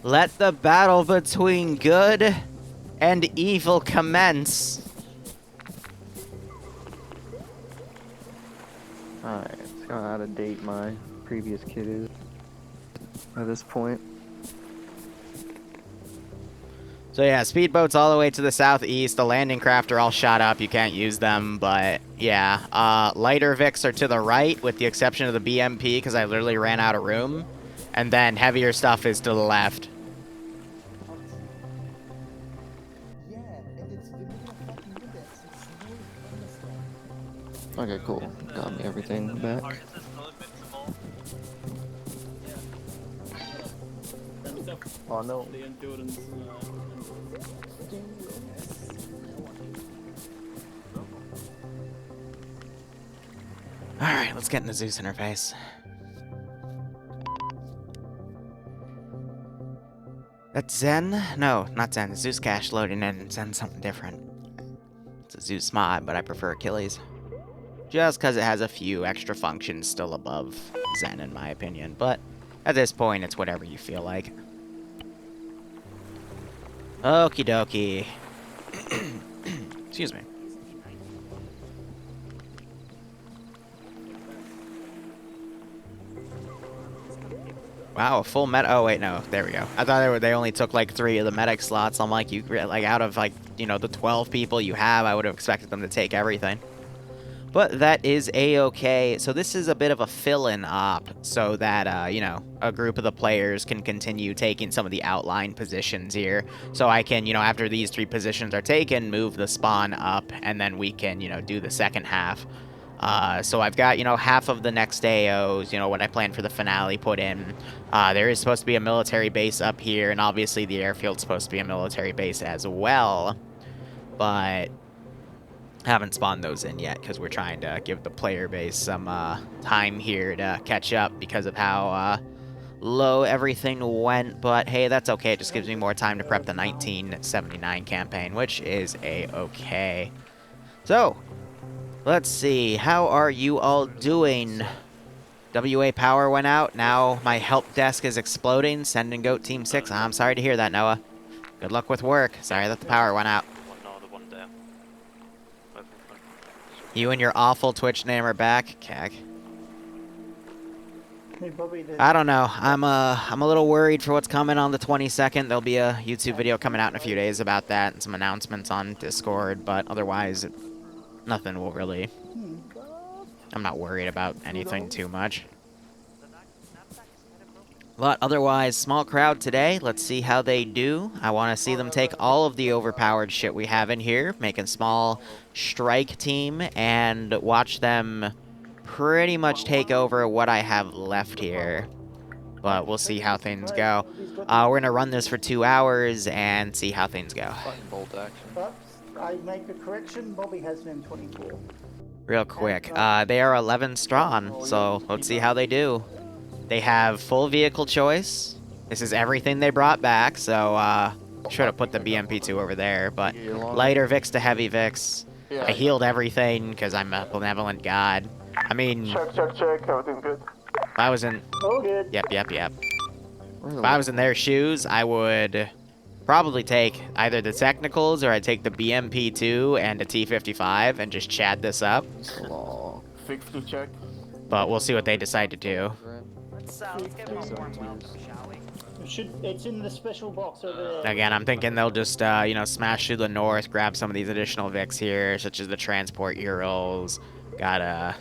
Let the battle between good and evil commence. Alright, let's go out of date my previous kid is at this point. So yeah, speedboats all the way to the southeast. The landing craft are all shot up. You can't use them, but yeah. Lighter Vics are to the right, with the exception of the BMP, because I literally ran out of room. And then heavier stuff is to the left. Okay, cool. Got me everything back. Oh no. Alright, let's get in the Zeus interface. That's Zen? No, not Zen. Zeus cache loading in. Zen's something different. It's a Zeus mod, but I prefer Achilles. Just because it has a few extra functions still above Zen, in my opinion. But at this point, it's whatever you feel like. Okie dokie. Excuse me. Wow, a full meta. Oh wait, no, there we go. I thought they only took like 3 of the medic slots. I'm like, out of like, you know, the 12 people you have, I would have expected them to take everything. But that is a-okay. So this is a bit of a fill-in op, so that you know, a group of the players can continue taking some of the outline positions here. So I can, you know, after these 3 positions are taken, move the spawn up, and then we can, you know, do the second half. So I've got, you know, half of the next AOs, you know, what I planned for the finale put in. There is supposed to be a military base up here, and obviously the airfield's supposed to be a military base as well. But haven't spawned those in yet, because we're trying to give the player base some time here to catch up because of how low everything went. But hey, that's okay. It just gives me more time to prep the 1979 campaign, which is a-okay. So, let's see, how are you all doing? WA power went out, now my help desk is exploding. Send and goat team 6. I'm sorry to hear that, Noah. Good luck with work. Sorry that the power went out. You and your awful Twitch name are back, Cag. I don't know. I'm a little worried for what's coming on the 22nd. There'll be a YouTube video coming out in a few days about that and some announcements on Discord, but otherwise, nothing will really... I'm not worried about anything too much. But otherwise, small crowd today. Let's see how they do. I want to see them take all of the overpowered shit we have in here, make a small strike team, and watch them pretty much take over what I have left here. But we'll see how things go. We're going to run this for 2 hours and see how things go. But I make a correction, Bobby has been 24. Real quick, they are 11 strong, so let's see how they do. They have full vehicle choice. This is everything they brought back, so should have put the BMP2 over there, but lighter Vix to heavy Vix. I healed everything because I'm a benevolent god. I mean, Check, everything good. if I was in... Oh, good. Yep. If I was in their shoes, I would probably take either the technicals or I'd take the BMP2 and a T55 and just chat this up. 60 check. But we'll see what they decide to do. Let's get a little warm up, shall we? It's in the special box over there. Again, I'm thinking they'll just, you know, smash through the north, grab some of these additional Vics here, such as the transport Urals. Got a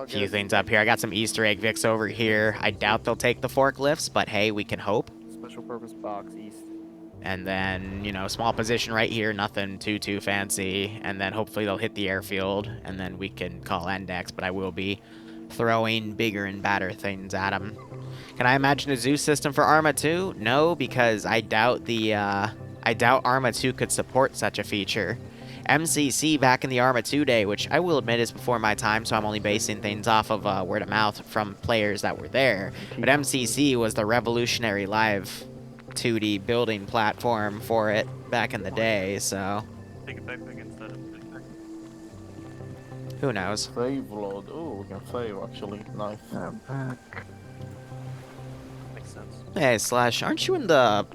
few things up here. I got some Easter egg Vics over here. I doubt they'll take the forklifts, but hey, we can hope. Special purpose box east. And then, you know, small position right here, nothing too fancy. And then hopefully they'll hit the airfield, and then we can call Index, but I will be throwing bigger and badder things at them. Can I imagine a Zeus system for Arma 2? No, because I doubt Arma 2 could support such a feature. MCC back in the Arma 2 day, which I will admit is before my time, so I'm only basing things off of word of mouth from players that were there. But MCC was the revolutionary live 2D building platform for it back in the day, so... Take a backpack instead of backpack. Who knows? Save load. Oh, we can save actually. Nice. Back. makes sense. Hey, Slash, aren't you in the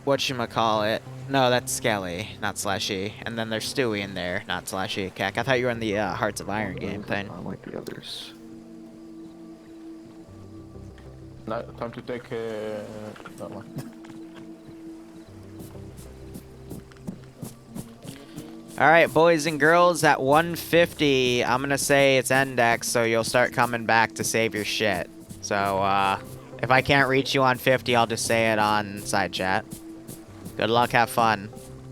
whatchamacallit? No, that's Skelly, not Slashy. And then there's Stewie in there, not Slashy. Kek, I thought you were in the Hearts of Iron game thing. Not like the others. Now, time to take that one. Alright, boys and girls, at 150, I'm gonna say it's index, so you'll start coming back to save your shit. So, if I can't reach you on 50, I'll just say it on side chat. Good luck, have fun.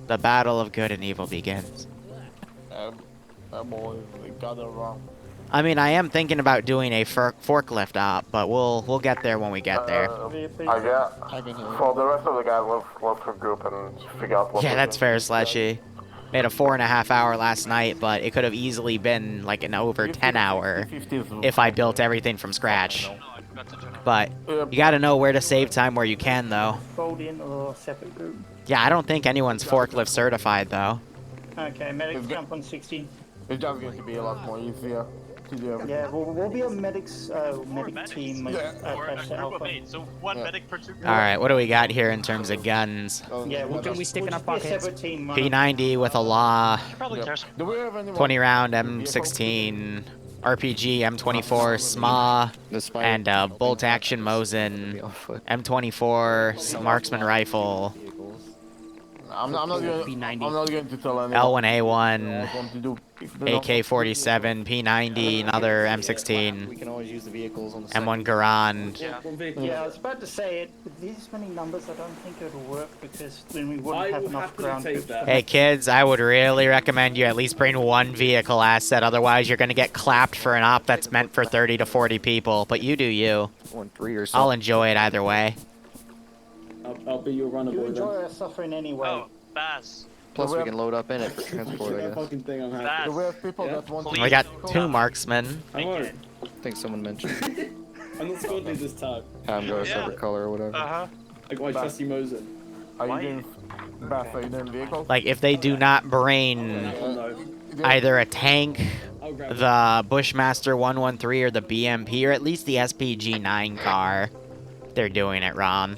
The battle of good and evil begins. That boy, we got it wrong. I mean, I am thinking about doing a forklift op, but we'll get there when we get there. I got. For the rest of the guys, let's regroup and figure out what. Yeah, that's fair, Slashy. Made a 4.5 hour last night, but it could have easily been like an over 10 hour if I built everything from scratch. But you gotta know where to save time where you can, though. Fold in or separate group. Yeah, I don't think anyone's forklift certified, though. Okay, medics jump on 60. It's just going to be a lot more easier to do everything. Yeah, we'll be a medics medic team. Or a Attached to group of Alpha. 8, so 1 medic per 2 groups. Alright, what do we got here in terms of guns? Yeah, What can we stick in our we'll just be a pockets? separate team. P90 with a law, Probably cares. Do we have anyone? 20 round M16, RPG, M24, SMA, and bolt action Mosin, M24, marksman rifle, I'm not going to tell anyone. L1A1, what I want to do. If they don't- AK-47, P90, another M16, We can always use the vehicles on the M1 Garand. Yeah, I was about to say it. With these many numbers, I don't think it'll work because then we wouldn't have enough ground. Hey kids, I would really recommend you at least bring one vehicle asset, otherwise you're gonna get clapped for an op that's meant for 30 to 40 people, but you do you. 1-3 or so. I'll enjoy it either way. I'll be your runner You boy enjoy then. our suffering anyway. Oh, Bass. Plus we can load up in it for transport, I That guess. fucking thing I'm happy. Bass. Do we have people that want to? We got 2 marksmen. I won't. I think someone mentioned. I'm not squadly this time. Have them go a Yeah. separate color or whatever. Uh-huh. Like my trusty Mosin. Are you doing? Bass, are you doing vehicles? Like, if they do not bring That one though. either a tank, I'll grab it. the Bushmaster 113, or the BMP, or at least the SPG-9 car, they're doing it wrong.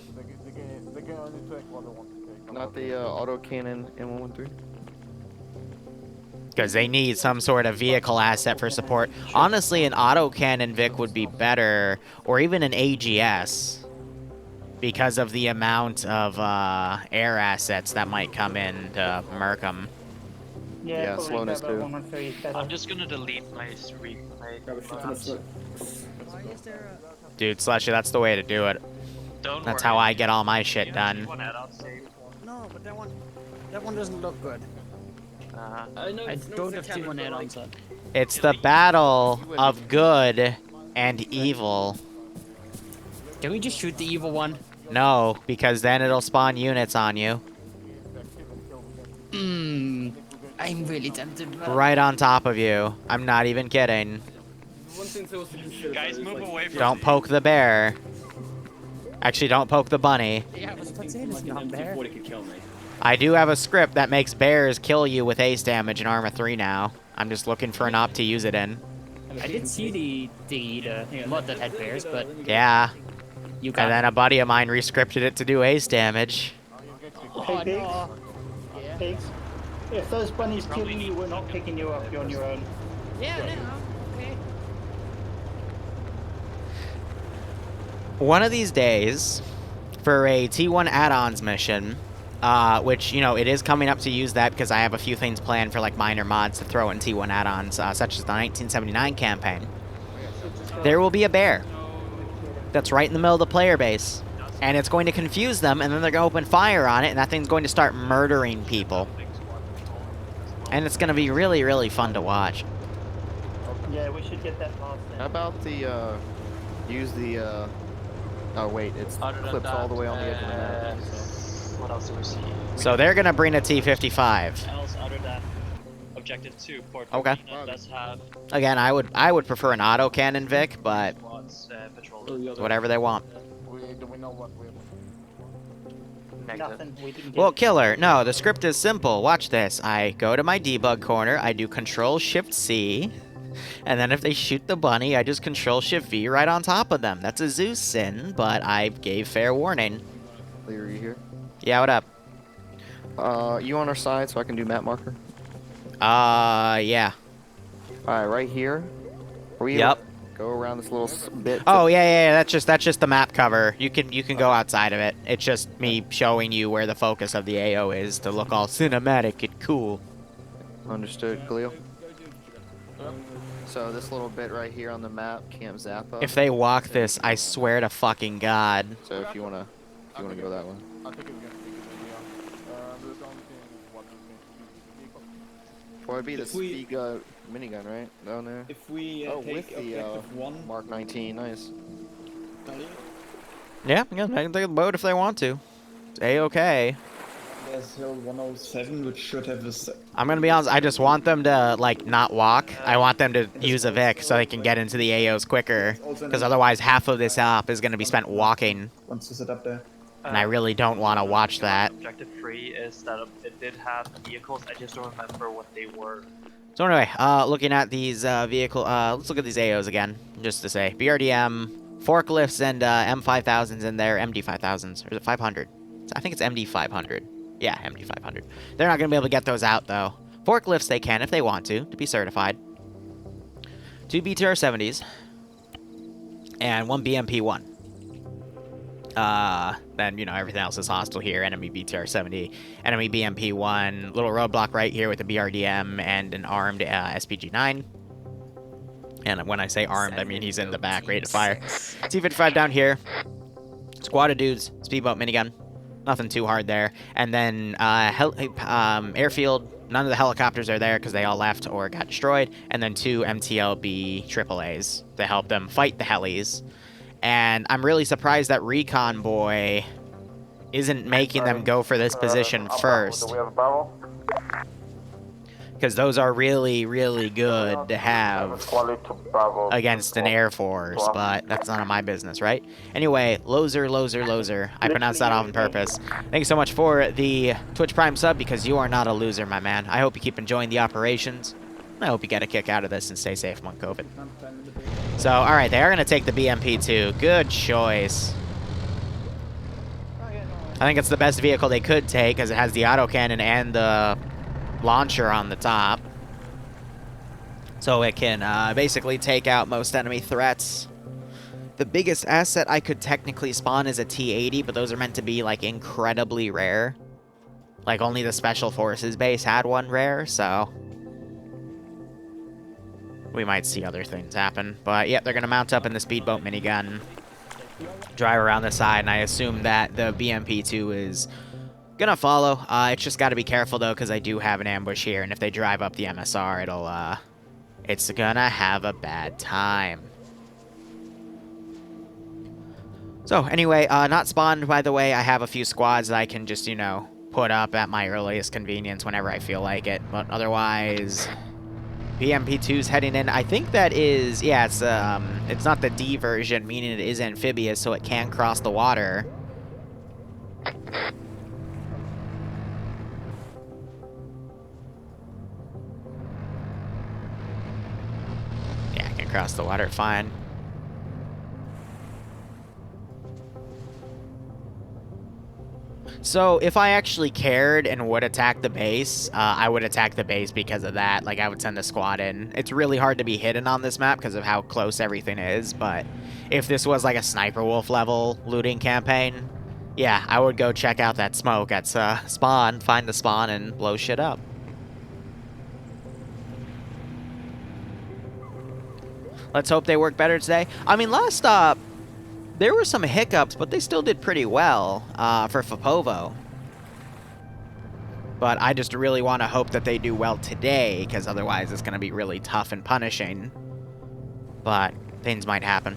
They can only take what they want to take. Not the autocannon M113. Because they need some sort of vehicle asset for support. Honestly, an autocannon Vic would be better, or even an AGS, because of the amount of air assets that might come in to murk them. Yeah, probably slowness grab a too. 113 is better. I'm just gonna delete my replay. Grab a shit from the smoke. Dude, Slushy, that's the way to do it. Don't That's worry. how I get all my shit done. One add-on save. No, but that one doesn't look good. Uh-huh. I don't have T1 add-ons on. It's the battle of good and evil. Can we just shoot the evil one? No, because then it'll spawn units on you. I'm really tempted. But Right on top of you. I'm not even kidding. One thing to also consider. Guys, though, is, move like, away from Don't poke the bear. Actually, don't poke the bunny. Yeah, I was about to say this like not an bear. M240 could kill me. I do have a script that makes bears kill you with ace damage in Armor 3 now. I'm just looking for an op to use it in. I did see the mod that had bears, but Yeah. you And got then a buddy of mine rescripted it to do ace damage. Oh Pigs. no. Pigs. If those bunnies kill you, we're not picking you up. You're on your own. Yeah, no. Okay. One of these days, for a T1 add-ons mission, which, you know, it is coming up to use that because I have a few things planned for, like, minor mods to throw in T1 add-ons, such as the 1979 campaign. There will be a bear that's right in the middle of the player base, and it's going to confuse them, and then they're going to open fire on it, and that thing's going to start murdering people. And it's going to be really, really fun to watch. Yeah, we should get that last How then. about the use the oh wait, it's clips all the way on the edge of the map. What else do we see? So they're going to bring a T-55. Else other than objective 2, Port Okay. Arena does have Again, I would prefer an autocannon Vic, but VODs, patrol. whatever they want. Do we know what we Nothing. We didn't get Well, it. Killer, no, the script is simple. Watch this. I go to my debug corner, I do Control-Shift-C, And then if they shoot the bunny, I just Control-Shift-V right on top of them. That's a Zeus sin, but I gave fair warning. Liru, you here? Yeah, what up? You on our side so I can do map marker? Yeah. Alright, right here. Are we Yep. able to go around this little bit? Oh, yeah, that's just the map cover. You can go outside of it. It's just me showing you where the focus of the AO is to look all cinematic and cool. Understood, Khalil. So this little bit right here on the map, Camp Zappa. If they walk this, I swear to fucking God. So if you wanna go that way. I think it's gonna be a good idea. There's the only thing is what is going to be the vehicle. Or it'd be the If we- speed minigun, right? Down there. If we Oh, take with the objective 1, Mark 19, nice. Yeah, they can take the boat if they want to. It's A-okay. there's Hill 107, which should have this. I'm gonna be honest, I just want them to, like, not walk. I want them to use a Vic so they can get into the AOs quicker. Because otherwise, half of this op is gonna be spent walking. Once to set up there. And I really don't want to watch that. Objective 3 is that it did have vehicles, I just don't remember what they were. So anyway, looking at these let's look at these AOs again, just to say. BRDM, forklifts, and M5000s in there, MD5000s, or is it 500? I think it's MD500. Yeah, MD500. They're not going to be able to get those out, though. Forklifts they can if they want to be certified. 2 BTR-70s, and 1 BMP-1. Then, you know, everything else is hostile here. Enemy BTR-70, enemy BMP-1, little roadblock right here with the BRDM and an armed SPG-9. And when I say armed, I mean he's in the back, ready to fire. T-55 down here. Squad of dudes, speedboat minigun. Nothing too hard there. And then airfield, none of the helicopters are there because they all left or got destroyed. And then 2 MTLB AAAs to help them fight the helis. And I'm really surprised that Recon Boy isn't making them go for this position first. Do we have a barrel? Because those are really, really good to have against an Air Force, but that's none of my business, right? Anyway, loser. I pronounced that off on purpose. Thank you so much for the Twitch Prime sub, because you are not a loser, my man. I hope you keep enjoying the operations. I hope you get a kick out of this and stay safe among COVID. So, alright, they are going to take the BMP-2. Good choice. I think it's the best vehicle they could take, because it has the autocannon and the launcher on the top. So it can basically take out most enemy threats. The biggest asset I could technically spawn is a T-80, but those are meant to be, like, incredibly rare. Like, only the Special Forces base had one rare, so we might see other things happen. But, yeah, they're going to mount up in the speedboat minigun, drive around the side, and I assume that the BMP-2 is going to follow. It's just got to be careful, though, because I do have an ambush here, and if they drive up the MSR, it's going to have a bad time. So, anyway, not spawned, by the way. I have a few squads that I can just, you know, put up at my earliest convenience whenever I feel like it. But otherwise, BMP-2's heading in. I think that is, yeah, it's not the D version, meaning it is amphibious, so it can cross the water. Yeah, it can cross the water fine. So, if I actually cared and would attack the base, I would attack the base because of that. Like, I would send a squad in. It's really hard to be hidden on this map because of how close everything is, but if this was like a Sniper Wolf level looting campaign, yeah, I would go check out that smoke at spawn, find the spawn, and blow shit up. Let's hope they work better today. I mean, last stop, there were some hiccups, but they still did pretty well for Fapovo. But I just really want to hope that they do well today, because otherwise it's going to be really tough and punishing. But things might happen.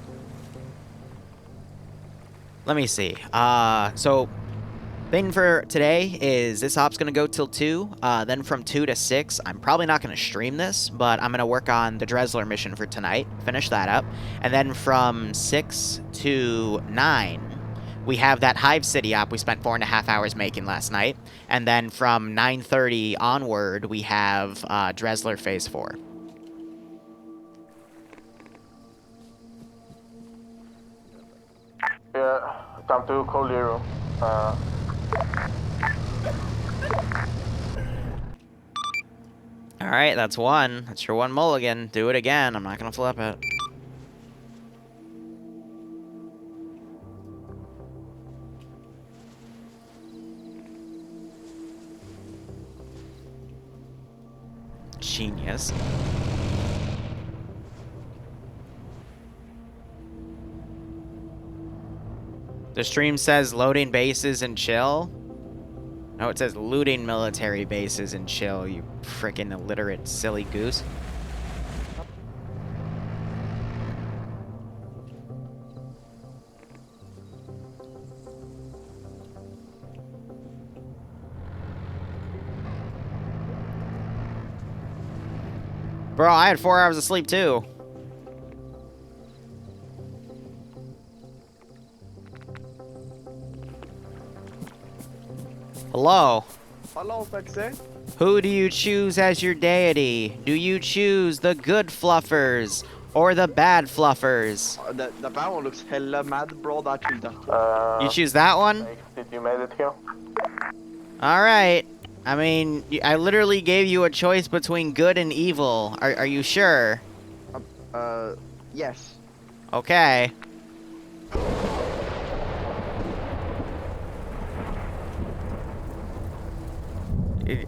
Let me see. So, thing for today is this op's going to go till 2. Then from 2 to 6, I'm probably not going to stream this, but I'm going to work on the Dressler mission for tonight. Finish that up. And then from 6 to 9, we have that Hive City op we spent 4.5 hours making last night. And then from 9:30 onward, we have Dressler Phase 4. Time to call Liru. Alright, that's one. That's your one mulligan. Do it again. I'm not gonna flip it. Genius. The stream says loading bases and chill. No, it says looting military bases and chill, you freaking illiterate silly goose. Bro, I had 4 hours of sleep too. Hello? Hello, Fexer. Who do you choose as your deity? Do you choose the good fluffers or the bad fluffers? The bad one looks hella mad, bro. That tree. You choose that one? Did you made it here? Alright. I mean, I literally gave you a choice between good and evil. Are you sure? Yes. Okay.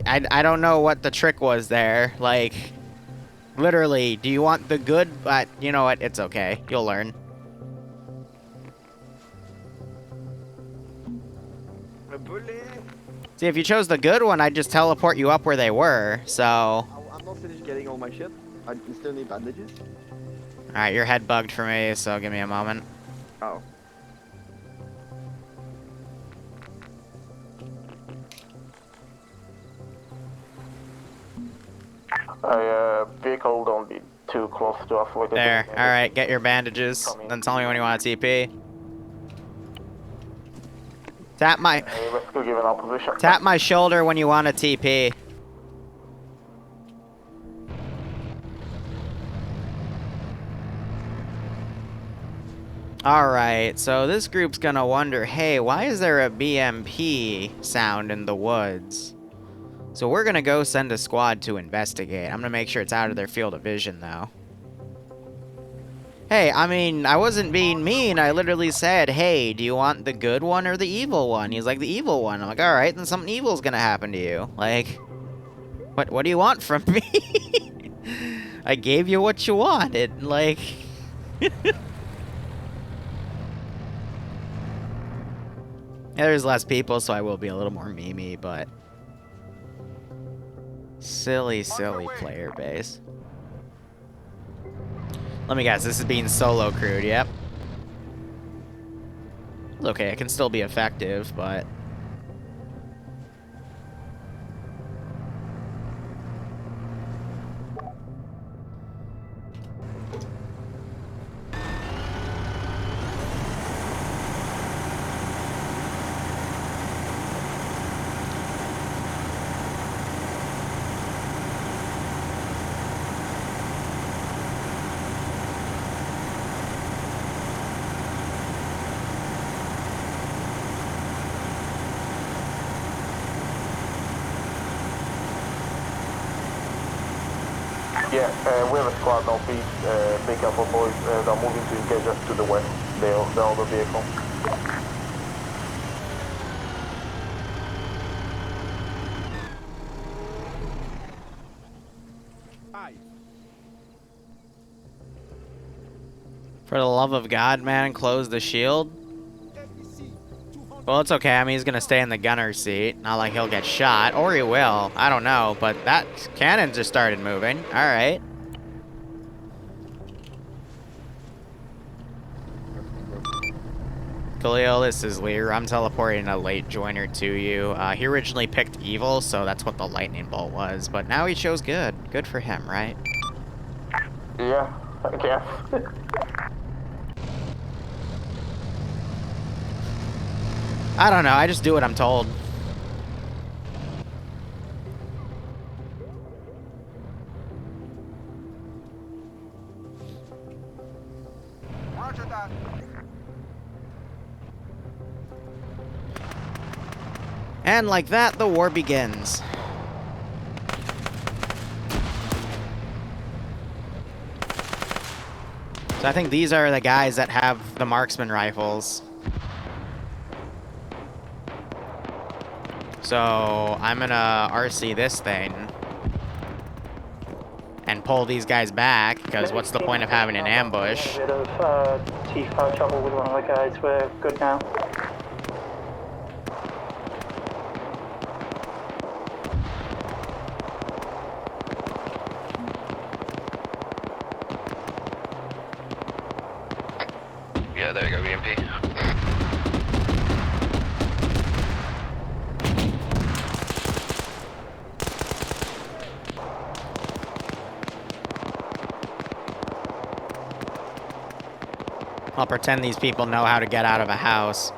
I don't know what the trick was there. Like, literally, do you want the good? But you know what? It's okay. You'll learn. See, if you chose the good one, I'd just teleport you up where they were, so... I'm not finished getting all my shit. I still need bandages. Alright, your head bugged for me, so give me a moment. Oh. Vehicle don't be too close to us. There. Alright, get your bandages. Then tell me when you want to TP. Tap my... Tap my shoulder when you want to TP. Alright, so this group's gonna wonder, hey, why is there a BMP sound in the woods? So we're gonna go send a squad to investigate. I'm gonna make sure it's out of their field of vision, though. Hey, I mean, I wasn't being mean. I literally said, hey, do you want the good one or the evil one? He's like, the evil one. I'm like, alright, then something evil's gonna happen to you. Like, what do you want from me? I gave you what you wanted. Like... Yeah, there's less people, so I will be a little more memey, but... Silly, silly player base. Let me guess, this is being solo crewed, yep. It's okay, it can still be effective, but... Yeah, we have a squad now, please. Be careful, boys. They're moving to engage us to the west. They're on the vehicle. For the love of God, man, close the shield. Well, it's okay. I mean, he's gonna stay in the gunner seat. Not like he'll get shot. Or he will. I don't know. But that cannon just started moving. Alright. Khalil, this is Liru. I'm teleporting a late joiner to you. He originally picked evil, so that's what the lightning bolt was. But now he chose good. Good for him, right? Yeah, I guess. I don't know. I just do what I'm told. Roger that. And like that, the war begins. So I think these are the guys that have the marksman rifles. So I'm gonna RC this thing and pull these guys back, because what's the point of having an ambush? A bit of T5 trouble with one of the guys. We're good now. Yeah, there you go, BMP. I'll pretend these people know how to get out of a house.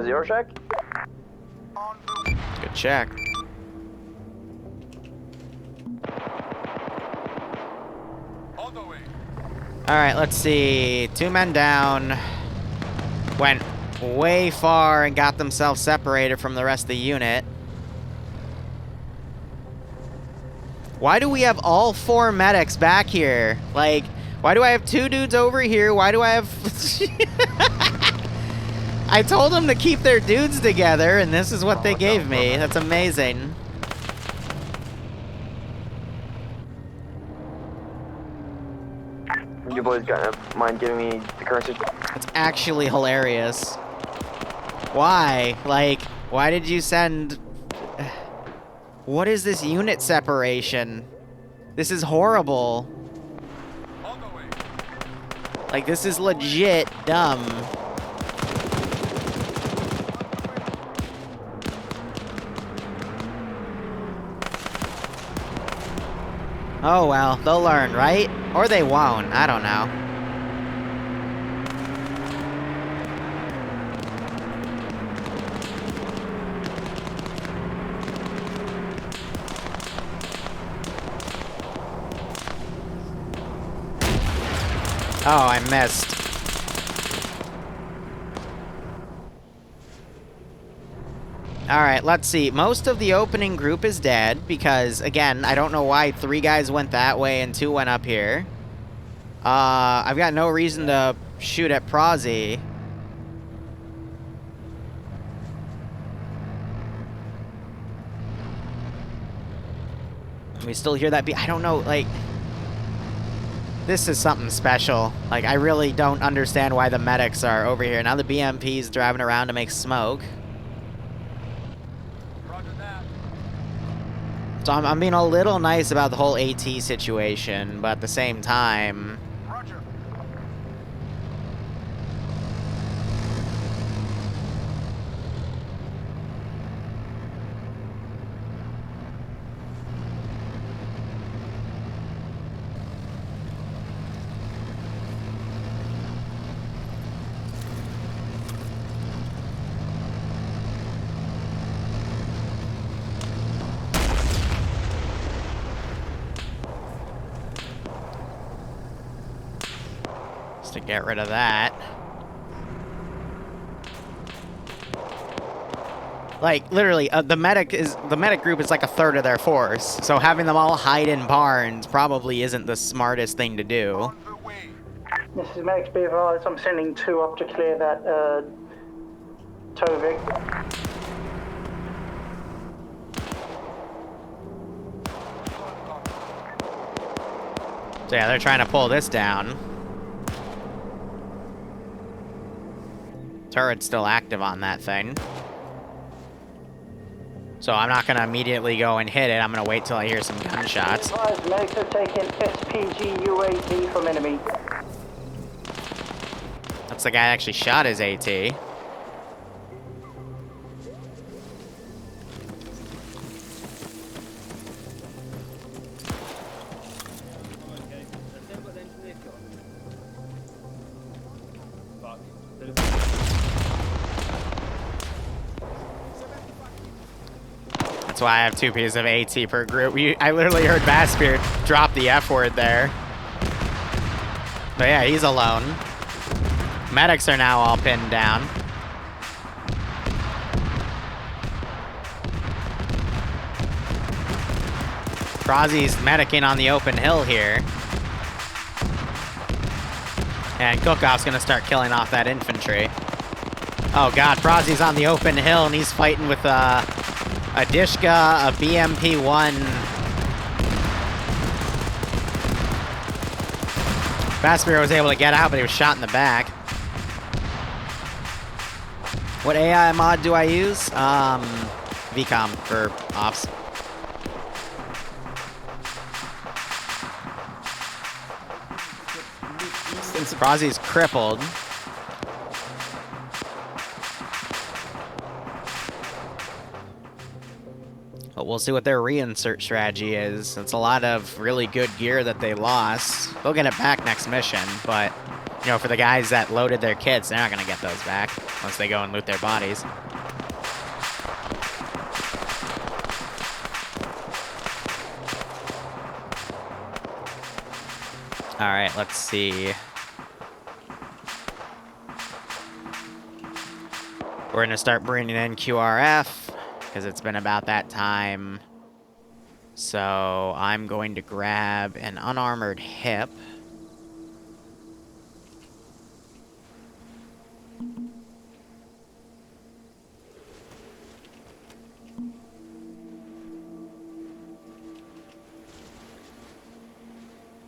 Zero check. Good check. Alright, let's see. 2 men down. Went way far and got themselves separated from the rest of the unit. Why do we have all 4 medics back here? Like, why do I have 2 dudes over here? Why do I have... I told them to keep their dudes together, and this is what they gave me. That's amazing. You boys got mind giving me the current situation? It's actually hilarious. Why? Like, why did you send... What is this unit separation? This is horrible. Like, this is legit dumb. Oh well, they'll learn, right? Or they won't, I don't know. Oh, I missed. Alright, let's see. Most of the opening group is dead, because, again, I don't know why 3 guys went that way and 2 went up here. I've got no reason to shoot at Prozzy. We still hear that beat. I don't know, like... This is something special. Like, I really don't understand why the medics are over here. Now the BMP's driving around to make smoke. So I'm being a little nice about the whole AT situation, but at the same time... Roger. To get rid of that. Like, literally, the medic group is like a third of their force, so having them all hide in barns probably isn't the smartest thing to do. This is Max, be advised, I'm sending 2 up to clear that, Tovik. So yeah, they're trying to pull this down. Turret's still active on that thing. So I'm not gonna immediately go and hit it. I'm gonna wait till I hear some gunshots. Medics have taken SPG UAV from enemy. That's the guy that actually shot his AT. Fuck. That's why I have 2 pieces of AT per group. I literally heard Bassbeard drop the F word there. But yeah, he's alone. Medics are now all pinned down. Frazi's medicing on the open hill here. And Cookoff's gonna start killing off that infantry. Oh god, Frazi's on the open hill and he's fighting with a Dishka, a BMP-1. Bassbeard was able to get out, but he was shot in the back. What AI mod do I use? VCOM for ops. Frazi's crippled. But we'll see what their reinsert strategy is. It's a lot of really good gear that they lost. They'll get it back next mission, but, you know, for the guys that loaded their kits, they're not going to get those back once they go and loot their bodies. Alright, let's see. We're going to start bringing in QRF, because it's been about that time. So I'm going to grab an unarmored hip.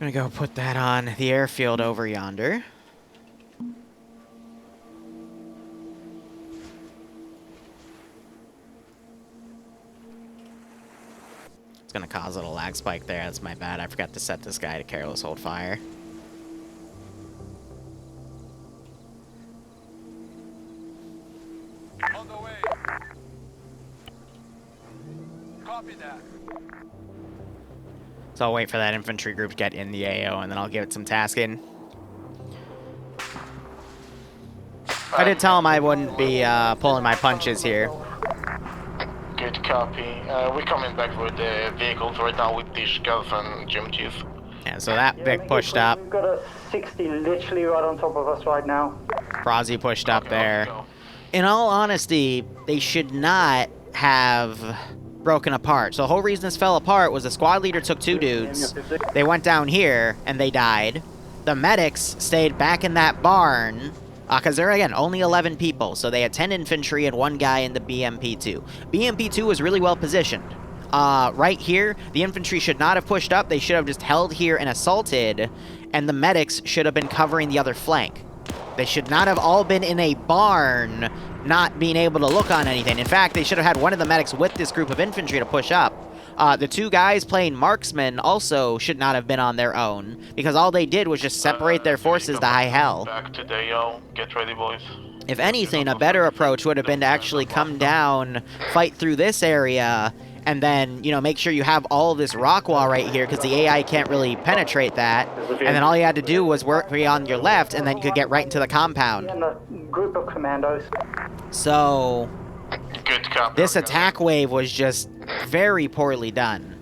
I'm gonna go put that on the airfield over yonder. It's gonna cause a little lag spike there. That's my bad. I forgot to set this guy to careless hold fire. On the way. Copy that. So I'll wait for that infantry group to get in the AO, and then I'll give it some tasking. I did tell him I wouldn't be pulling my punches here. Good copy. We're coming back with the vehicles right now with Dishkas and Jim-Cheese. Yeah, so that Vic pushed up. We've got a 60 literally right on top of us right now. Frazi pushed up there. In all honesty, they should not have broken apart. So the whole reason this fell apart was the squad leader took 2 dudes. They went down here, and they died. The medics stayed back in that barn, because they're, again, only 11 people. So they had 10 infantry and 1 guy in the BMP-2. BMP-2 was really well positioned. Right here, the infantry should not have pushed up. They should have just held here and assaulted, and the medics should have been covering the other flank. They should not have all been in a barn, not being able to look on anything. In fact, they should have had one of the medics with this group of infantry to push up. The 2 guys playing marksman also should not have been on their own, because all they did was just separate their forces to high hell. Back to the AO. Get ready, boys. If anything, a better approach would have been to actually come down, fight through this area, and then, you know, make sure you have all of this rock wall right here, because the AI can't really penetrate that. And then all you had to do was work on your left, and then you could get right into the compound. And a group of commandos. So, Good copy. this attack wave was just very poorly done.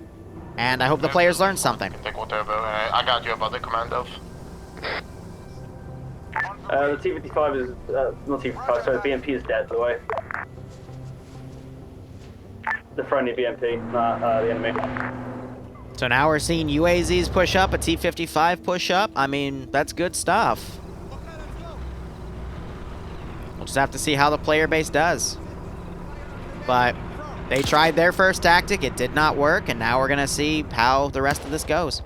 And I hope the players learned something. Take whatever. I got you about the commandos. The T-55 is, not T-55, sorry, the BMP is dead, by the way. The friendly BMP, not the enemy. So now we're seeing UAZs push up, a T-55 push up. I mean, that's good stuff. We'll just have to see how the player base does. But they tried their first tactic, it did not work, and now we're gonna see how the rest of this goes.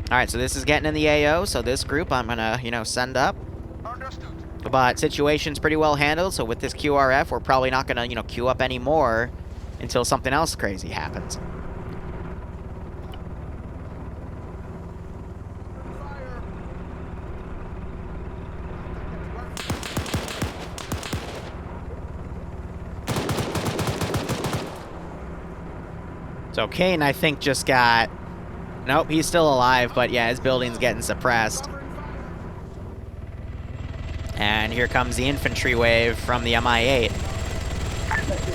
Alright, so this is getting in the AO, so this group I'm gonna, you know, send up. But situation's pretty well handled, so with this QRF, we're probably not gonna, you know, queue up anymore until something else crazy happens. So Kane, I think, just got... Nope, he's still alive, but yeah, his building's getting suppressed. And here comes the infantry wave from the MI-8.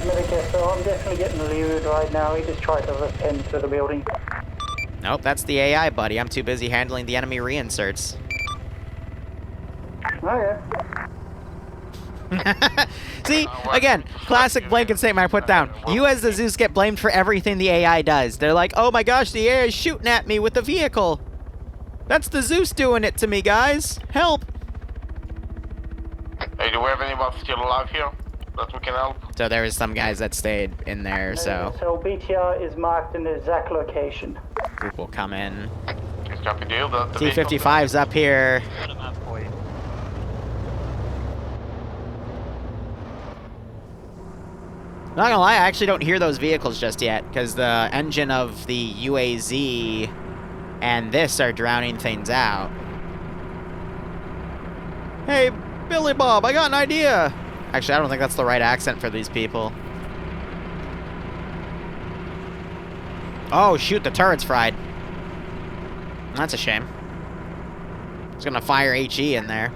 Medicare, so I'm definitely getting Liru right now. He just tried to rip into the building. Nope, that's the AI, buddy. I'm too busy handling the enemy reinserts. Oh, yeah. See, again, classic blanket statement I put down. You as the Zeus get blamed for everything the AI does. They're like, oh my gosh, the AI is shooting at me with the vehicle. That's the Zeus doing it to me, guys. Help. Hey, do we have anyone still alive here that we can help? So there was some guys that stayed in there, so So BTR is marked in the exact location. group will come in. Please copy deal. The T-55's up here. Put a map for you. Not gonna lie, I actually don't hear those vehicles just yet, because the engine of the UAZ and this are drowning things out. Hey, Billy Bob, I got an idea! Actually, I don't think that's the right accent for these people. Oh, shoot, the turret's fried. That's a shame. I was gonna fire HE in there.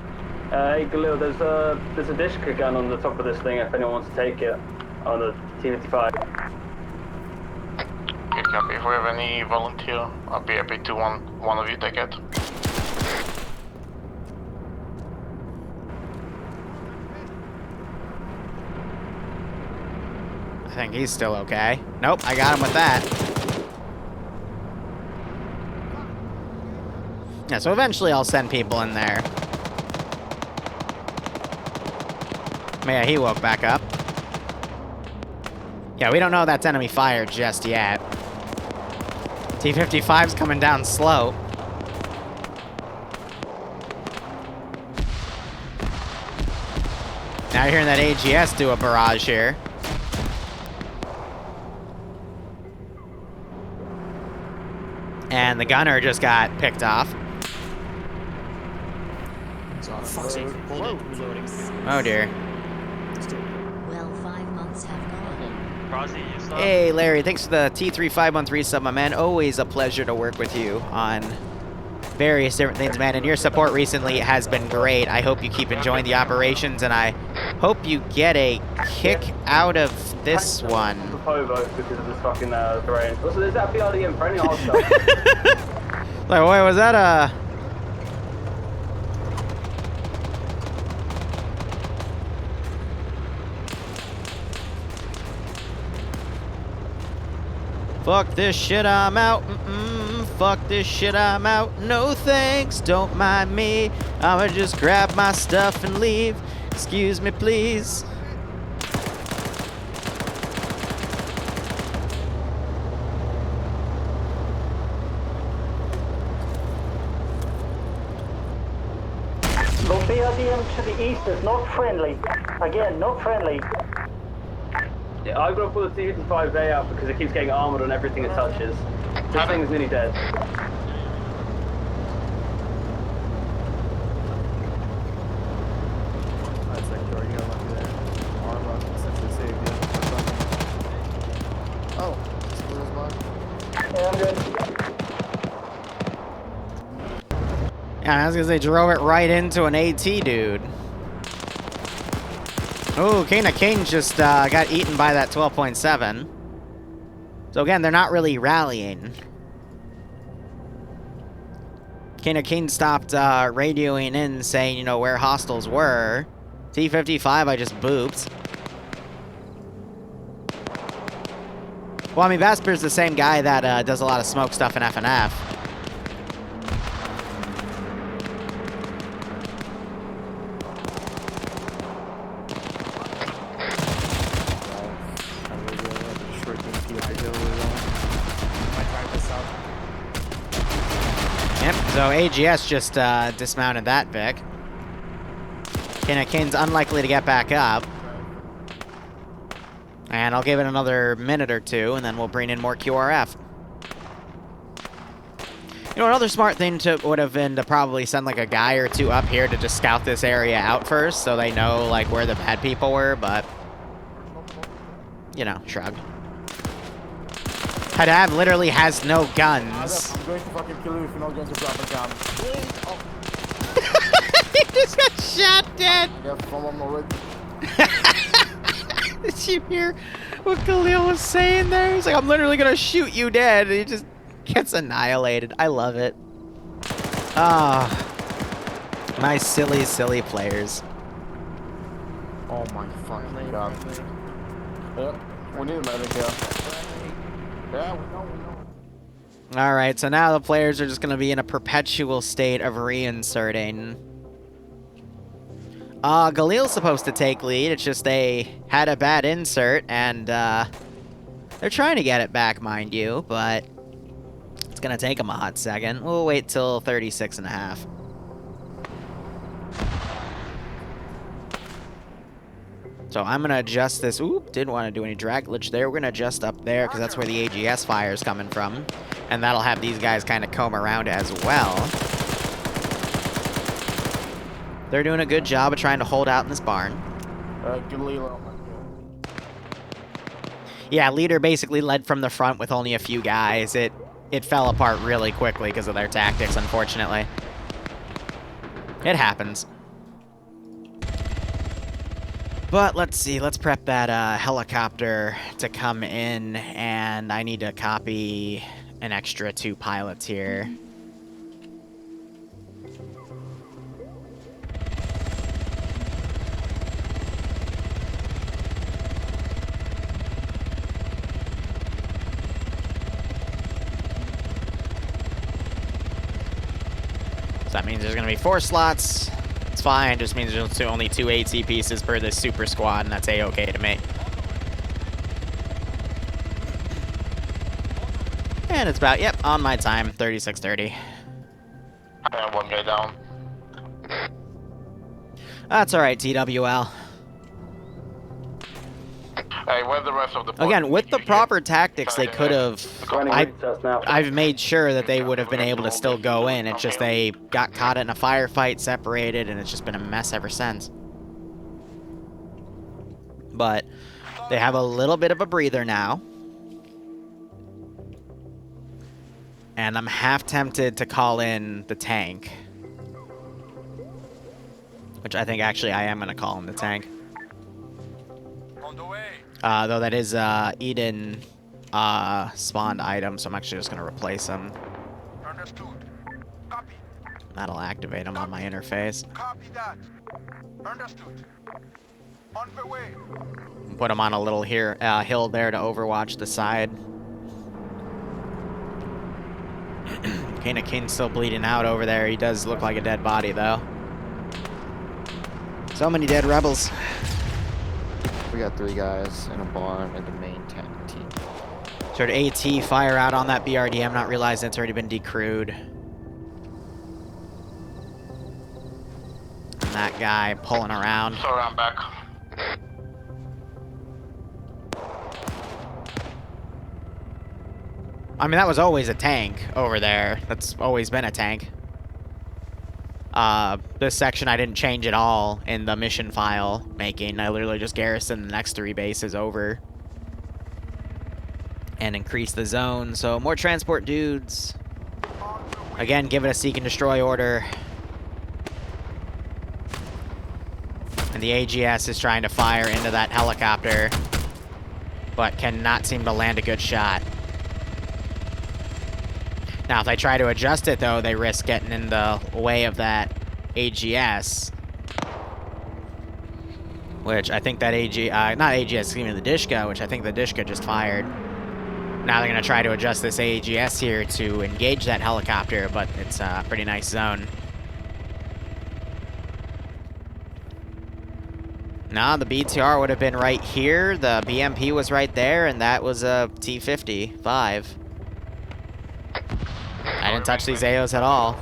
Hey, Galil, there's a Dishka gun on the top of this thing if anyone wants to take it on the T-55. Okay, copy. If we have any volunteer, I'll be happy to one of you take it. I think he's still okay. Nope, I got him with that. Yeah, so eventually I'll send people in there. Yeah, he woke back up. Yeah, we don't know that's enemy fire just yet. T-55's coming down slow. Now you're hearing that AGS do a barrage here. And the gunner just got picked off. Fuck's sake. Reloading. Oh dear. Well, 5 months have gone. Rozzy, you saw? Hey Larry, thanks for the T3 5-month resub, my man. Always a pleasure to work with you on various different things, man. And your support recently has been great. I hope you keep enjoying the operations, and I hope you get a kick out of this one. Fapovo because of this fucking terrain. Also, there's that BRDM for any hostile. Like, wait, was that a... Fuck this shit, I'm out. Fuck this shit, I'm out. No thanks, don't mind me. I'ma just grab my stuff and leave. Excuse me, please. The BRDM to the east is not friendly. Again, not friendly. Yeah, I've got to pull the T-55A out because it keeps getting armored on everything it touches. This thing is nearly dead. Yeah, I'm good. Yeah, I was gonna say, drove it right into an AT dude. Oh, Kane just got eaten by that 12.7. So again, they're not really rallying. Kane stopped radioing in saying, you know, where hostiles were. T-55 I just booped. Well, I mean, Vesper's the same guy that does a lot of smoke stuff in FNF. Yep, so AGS just dismounted that Vic. Kane's unlikely to get back up. And I'll give it another minute or two, and then we'll bring in more QRF. You know, another smart thing would have been to probably send like a guy or two up here to just scout this area out first, so they know like where the bad people were, but... You know, shrug. Hadav literally has no guns. I'm going to fucking kill you if you're not going to drop a gun. He just got shot dead! I got someone already. Did you hear what Khalil was saying there? He's like, I'm literally gonna shoot you dead. And he just gets annihilated. I love it. Ah, my silly, silly players. Oh my fucking god. Yep, we need a medic here. Yeah, we know. Alright, so now the players are just gonna be in a perpetual state of reinserting. Galil's supposed to take lead, it's just they had a bad insert, and, they're trying to get it back, mind you, but it's gonna take them a hot second. We'll wait till 36.5. So I'm gonna adjust this. Oop, didn't want to do any drag glitch there. We're gonna adjust up there, because that's where the AGS fire is coming from. And that'll have these guys kind of comb around as well. They're doing a good job of trying to hold out in this barn. Yeah, leader basically led from the front with only a few guys. It fell apart really quickly because of their tactics, unfortunately. It happens. But let's see, let's prep that helicopter to come in, and I need to copy an extra 2 pilots here. So that means there's going to be 4 slots. It's fine, it just means there's only 2 AT pieces per this super squad, and that's A-okay to me. And it's about, yep, on my time, 36:30. I have 1 guy down. That's alright, TWL. Hey, where's the rest of the Again, with the proper tactics, they could have... I've made sure that they would have been able to still go in. It's just they got caught in a firefight, separated, and it's just been a mess ever since. But they have a little bit of a breather now. And I'm half tempted to call in the tank. Which I think actually I am going to call in the tank. Though that is Eden spawned item, so I'm actually just going to replace him. That'll activate him on my interface. Put him on a little hill there to overwatch the side. Kana King's still bleeding out over there. He does look like a dead body, though. So many dead rebels. We got 3 guys in a barn in the main tank team. Sort of AT fire out on that BRD. I'm not realizing it's already been decrewed. And that guy pulling around. Sorry, I'm back. I mean, that was always a tank over there. That's always been a tank. This section I didn't change at all in the mission file making. I literally just garrisoned the next 3 bases over. And increased the zone, so more transport dudes. Again, give it a seek and destroy order. And the AGS is trying to fire into that helicopter, but cannot seem to land a good shot. Now, if they try to adjust it, though, they risk getting in the way of that AGS. Which I think that not AGS, excuse me, the Dishka, which I think the Dishka just fired. Now they're going to try to adjust this AGS here to engage that helicopter, but it's a pretty nice zone. Nah, the BTR would have been right here. The BMP was right there, and that was a T-55. I didn't touch these AOs at all.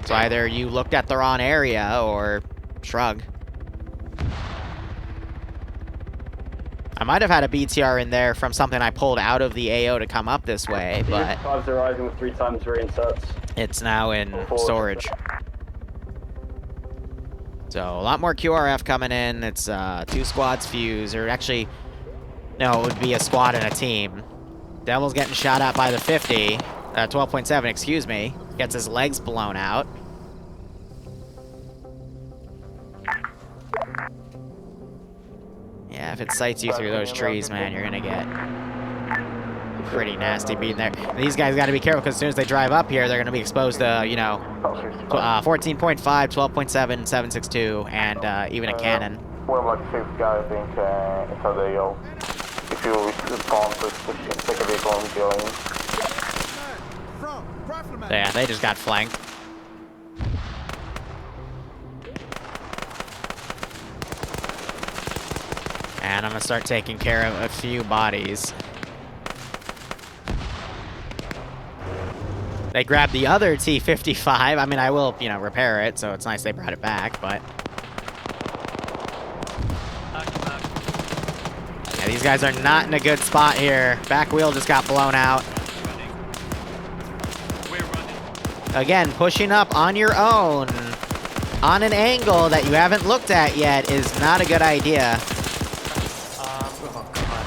So either you looked at the wrong area or shrug. I might have had a BTR in there from something I pulled out of the AO to come up this way, but... 5's arriving with 3 times reinserts. It's now in storage. So, a lot more QRF coming in. It's 2 squads fuse, or actually... No, it would be a squad and a team. Devil's getting shot at by the 50. 12.7, excuse me. Gets his legs blown out. Yeah, if it sights you through those trees, man, you're gonna get pretty nasty beaten there. And these guys gotta be careful, because as soon as they drive up here, they're gonna be exposed to, you know, 14.5, 12.7, 7.62, and even a cannon. We have like a safe guy, I think, inside the AO. If you spawn, just take a vehicle and go in. Yeah, they just got flanked. And I'm gonna start taking care of a few bodies. They grabbed the other T-55. I mean, I will, you know, repair it, so it's nice they brought it back, but... Yeah, these guys are not in a good spot here. Back wheel just got blown out. Again, pushing up on your own, on an angle that you haven't looked at yet, is not a good idea. Oh god.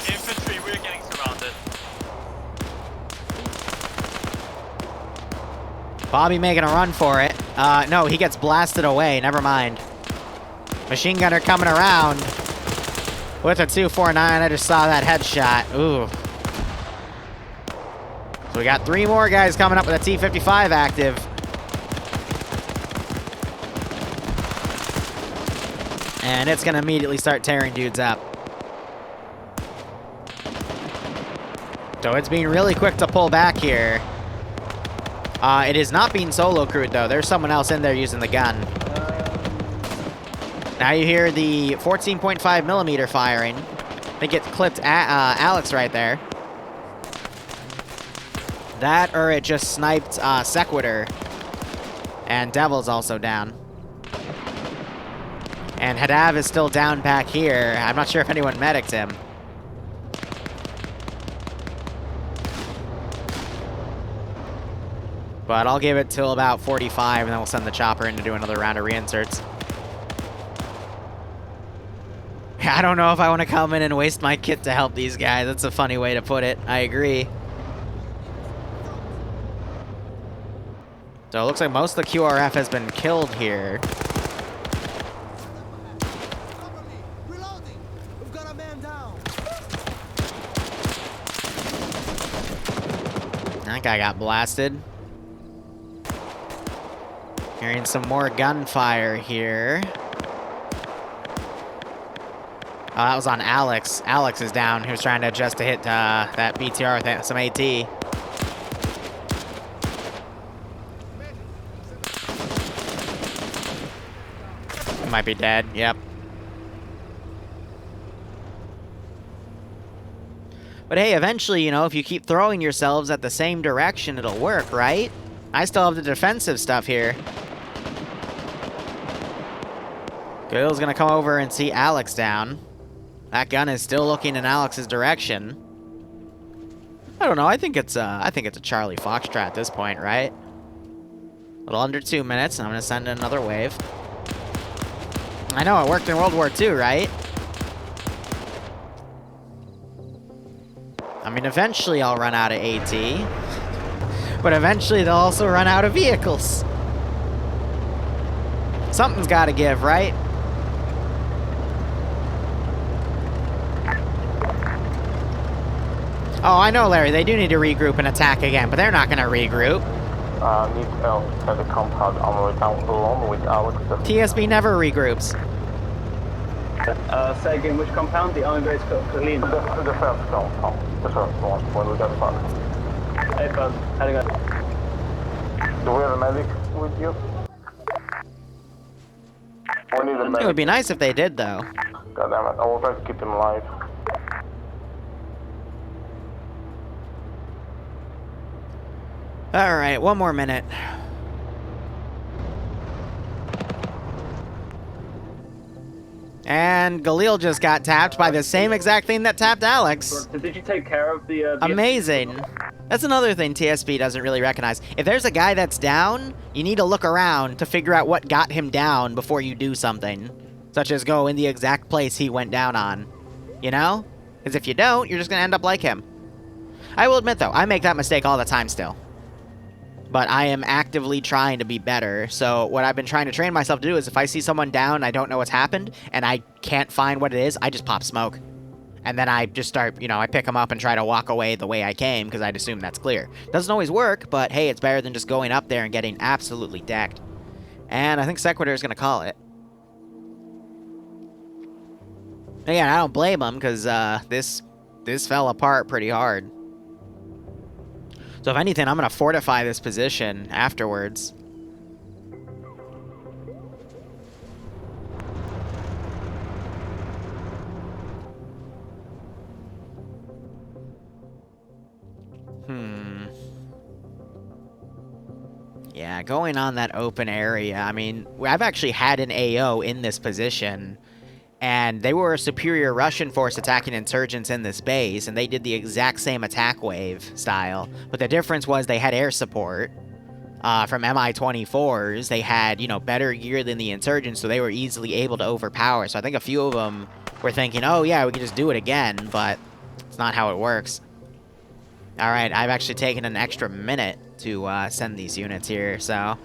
Infantry, we're getting surrounded. Bobby making a run for it. No, he gets blasted away. Never mind. Machine gunner coming around with a 249. I just saw that headshot. Ooh. So we got 3 more guys coming up with a T-55 active. And it's gonna immediately start tearing dudes up. So it's being really quick to pull back here. It is not being solo crewed though. There's someone else in there using the gun. Now you hear the 14.5 millimeter firing. I think it clipped Alex right there. That, or it just sniped Sequitur. And Devil's also down. And Hadav is still down back here. I'm not sure if anyone medicked him. But I'll give it till about 45, and then we'll send the chopper in to do another round of reinserts. I don't know if I want to come in and waste my kit to help these guys. That's a funny way to put it. I agree. So it looks like most of the QRF has been killed here. That guy got blasted. Hearing some more gunfire here. Oh, that was on Alex. Alex is down. He was trying to adjust to hit that BTR with some AT. He might be dead. Yep. But hey, eventually, you know, if you keep throwing yourselves at the same direction, it'll work, right? I still have the defensive stuff here. Goodill's gonna come over and see Alex down. That gun is still looking in Alex's direction. I don't know, I think it's a Charlie Foxtrot at this point, right? A little under 2 minutes, and I'm gonna send in another wave. I know, it worked in World War II, right? I mean, eventually I'll run out of AT. But eventually they'll also run out of vehicles. Something's gotta give, right? Oh, I know, Larry, they do need to regroup and attack again, but they're not gonna regroup. Need help at the compound armory down alone with Alex. TSB never regroups. Say again, which compound? The army base clean. The first compound. The first one, when we got back. Hey, bud. How'd it go? Do we have a medic with you? We need a medic. It would be nice if they did, though. God damn it, I will try to keep him alive. Alright, 1 more minute. And Galil just got tapped by the same exact thing that tapped Alex. Did you take care of the... Amazing. That's another thing TSB doesn't really recognize. If there's a guy that's down, you need to look around to figure out what got him down before you do something. Such as go in the exact place he went down on. You know? Because if you don't, you're just going to end up like him. I will admit, though, I make that mistake all the time still. but I am actively trying to be better. So what I've been trying to train myself to do is if I see someone down and I don't know what's happened and I can't find what it is, I just pop smoke. And then I just start, you know, I pick them up and try to walk away the way I came because I'd assume that's clear. Doesn't always work, but hey, it's better than just going up there and getting absolutely decked. And I think Sequitur is going to call it. Again, I don't blame him because this fell apart pretty hard. So if anything, I'm going to fortify this position afterwards. Yeah, going on that open area, I mean, I've actually had an AO in this position, and they were a superior Russian force attacking insurgents in this base, and they did the exact same attack wave style, but the difference was they had air support from Mi-24s. They had, you know, better gear than the insurgents, so they were easily able to overpower. So I think a few of them were thinking, oh yeah, we can just do it again, but it's not how it works. Alright, I've actually taken an extra minute to send these units here, so...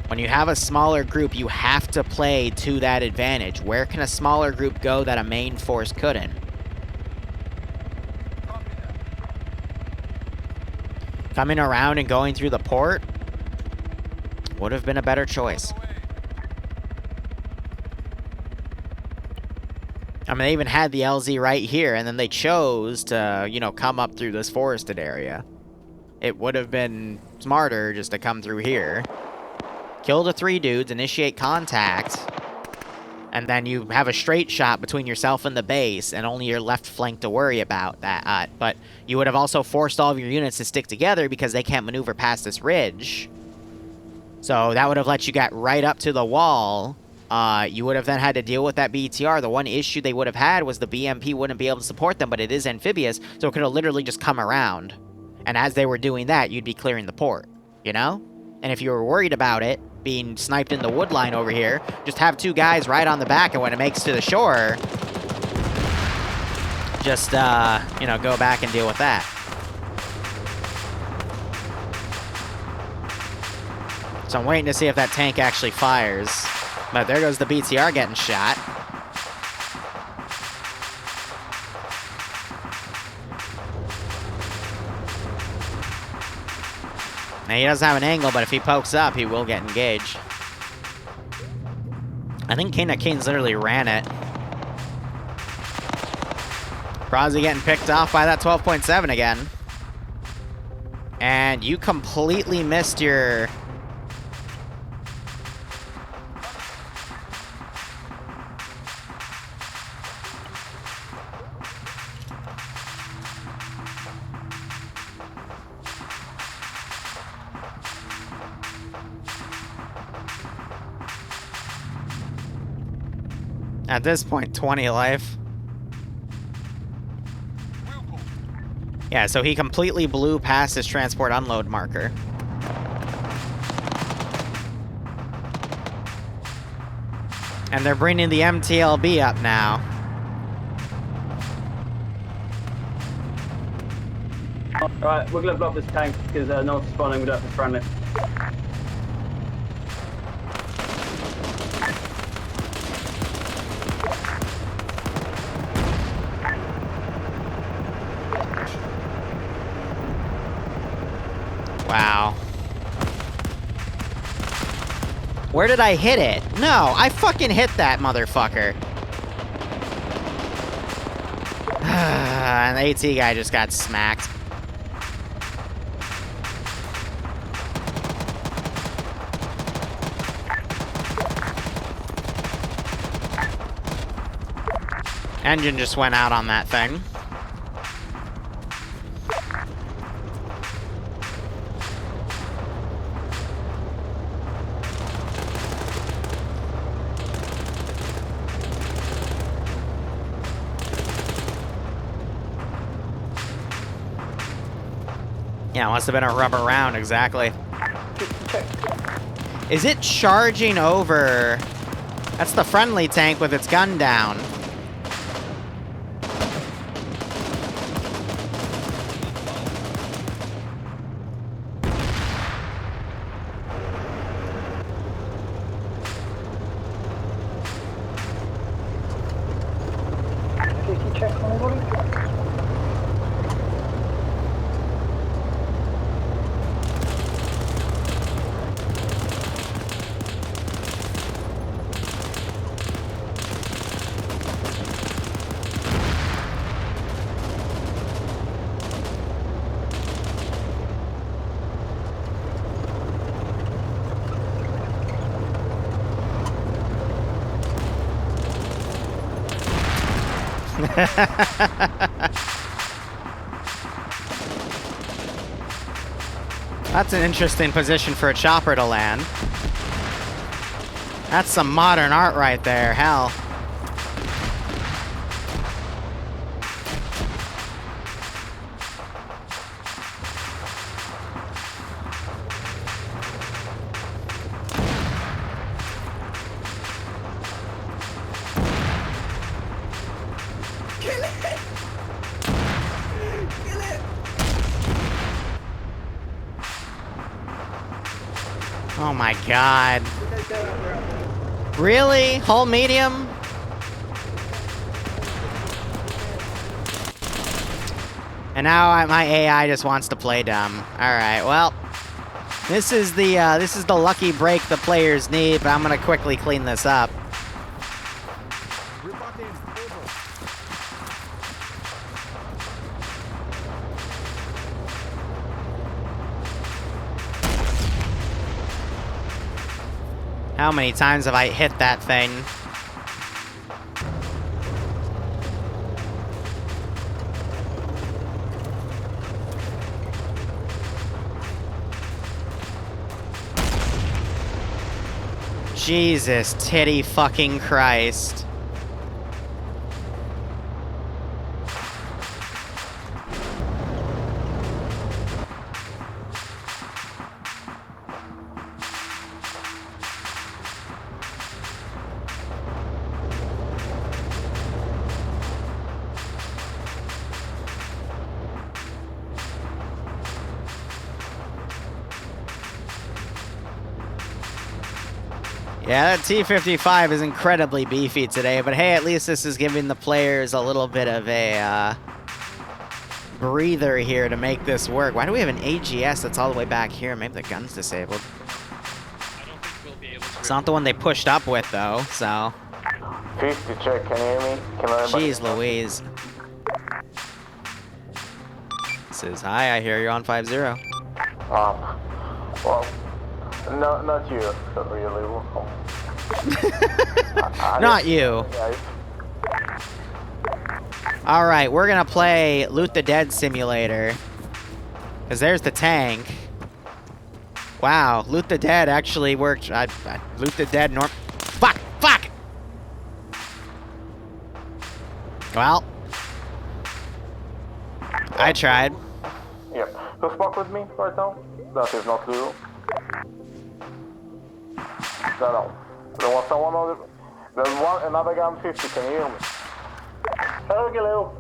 When you have a smaller group, you have to play to that advantage. Where can a smaller group go that a main force couldn't? Coming around and going through the port would have been a better choice. I mean, they even had the LZ right here, and then they chose to, you know, come up through this forested area. It would have been smarter just to come through here. Kill the 3 dudes, initiate contact, and then you have a straight shot between yourself and the base, and only your left flank to worry about that. But you would have also forced all of your units to stick together because they can't maneuver past this ridge. So that would have let you get right up to the wall. You would have then had to deal with that BTR. The one issue they would have had was the BMP wouldn't be able to support them, but it is amphibious, so it could have literally just come around. And as they were doing that, you'd be clearing the port, you know? And if you were worried about it being sniped in the wood line over here, just have 2 guys right on the back, and when it makes to the shore, just, you know, go back and deal with that. So I'm waiting to see if that tank actually fires. But there goes the BTR getting shot. Now, he doesn't have an angle, but if he pokes up, he will get engaged. I think King of Kings literally ran it. Brazzy getting picked off by that 12.7 again. And you completely missed your... At this point, 20 life. Yeah, so he completely blew past his transport unload marker. And they're bringing the MTLB up now. Alright, we're gonna block this tank because no one's spawning with us as friendly. Wow. Where did I hit it? No, I fucking hit that motherfucker. And the AT guy just got smacked. Engine just went out on that thing. Yeah, it must have been a rubber round, exactly. Is it charging over? That's the friendly tank with its gun down. That's an interesting position for a chopper to land. That's some modern art right there, hell. Oh my god. Really? Whole medium? And now my AI just wants to play dumb. Alright, well. This is the lucky break the players need, but I'm gonna quickly clean this up. How many times have I hit that thing? Jesus titty fucking Christ. Yeah, that T-55 is incredibly beefy today, but hey, at least this is giving the players a little bit of a breather here to make this work. Why do we have an AGS that's all the way back here? Maybe the gun's disabled. I don't think we'll be able to. It's not the one they pushed up with, though, so... 50, check, can you hear me? Can I Jeez Louise. Says, hi, I hear you're on 5-0. Well, no, not you, really. Not you. Alright, we're gonna play Loot the Dead Simulator. Because there's the tank. Wow, Loot the Dead actually worked. Loot the Dead Fuck! Fuck! Well. I tried. Yep. Who's back with me right now? That is not Liru. No. There was someone on the... There's another guy on 50, can you hear me? Hello.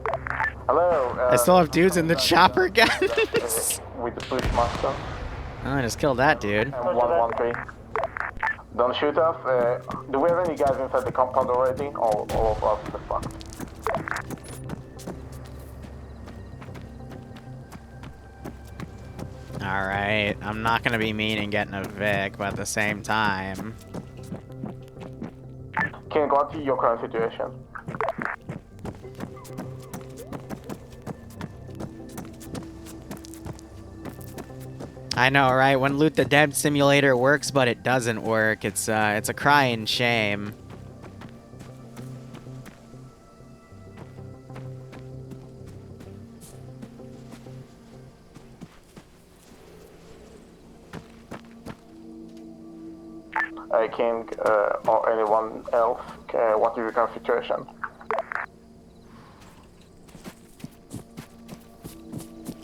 Hello. I still have dudes in the chopper guns. With the Bushmaster. Oh, I just killed that dude. 113. Don't shoot us. Do we have any guys inside the compound already? All of us, the fuck. Alright, I'm not gonna be mean and getting a Vic, but at the same time... Can you go to your current situation? I know, right? When Loot the Dead Simulator works, but it doesn't work, it's a crying shame. King, or anyone else, what is your current situation?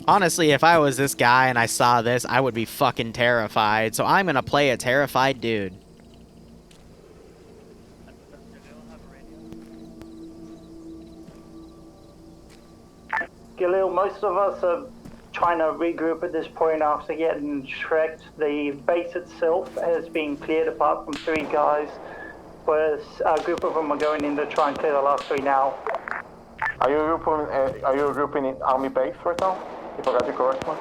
Honestly, if I was this guy and I saw this, I would be fucking terrified. So I'm gonna play a terrified dude. Galil, most of us are trying to regroup at this point after getting shreked. The base itself has been cleared apart from 3 guys, whereas a group of them are going in to try and clear the last 3 now. Are you grouping in army base right now? If I got you correctly.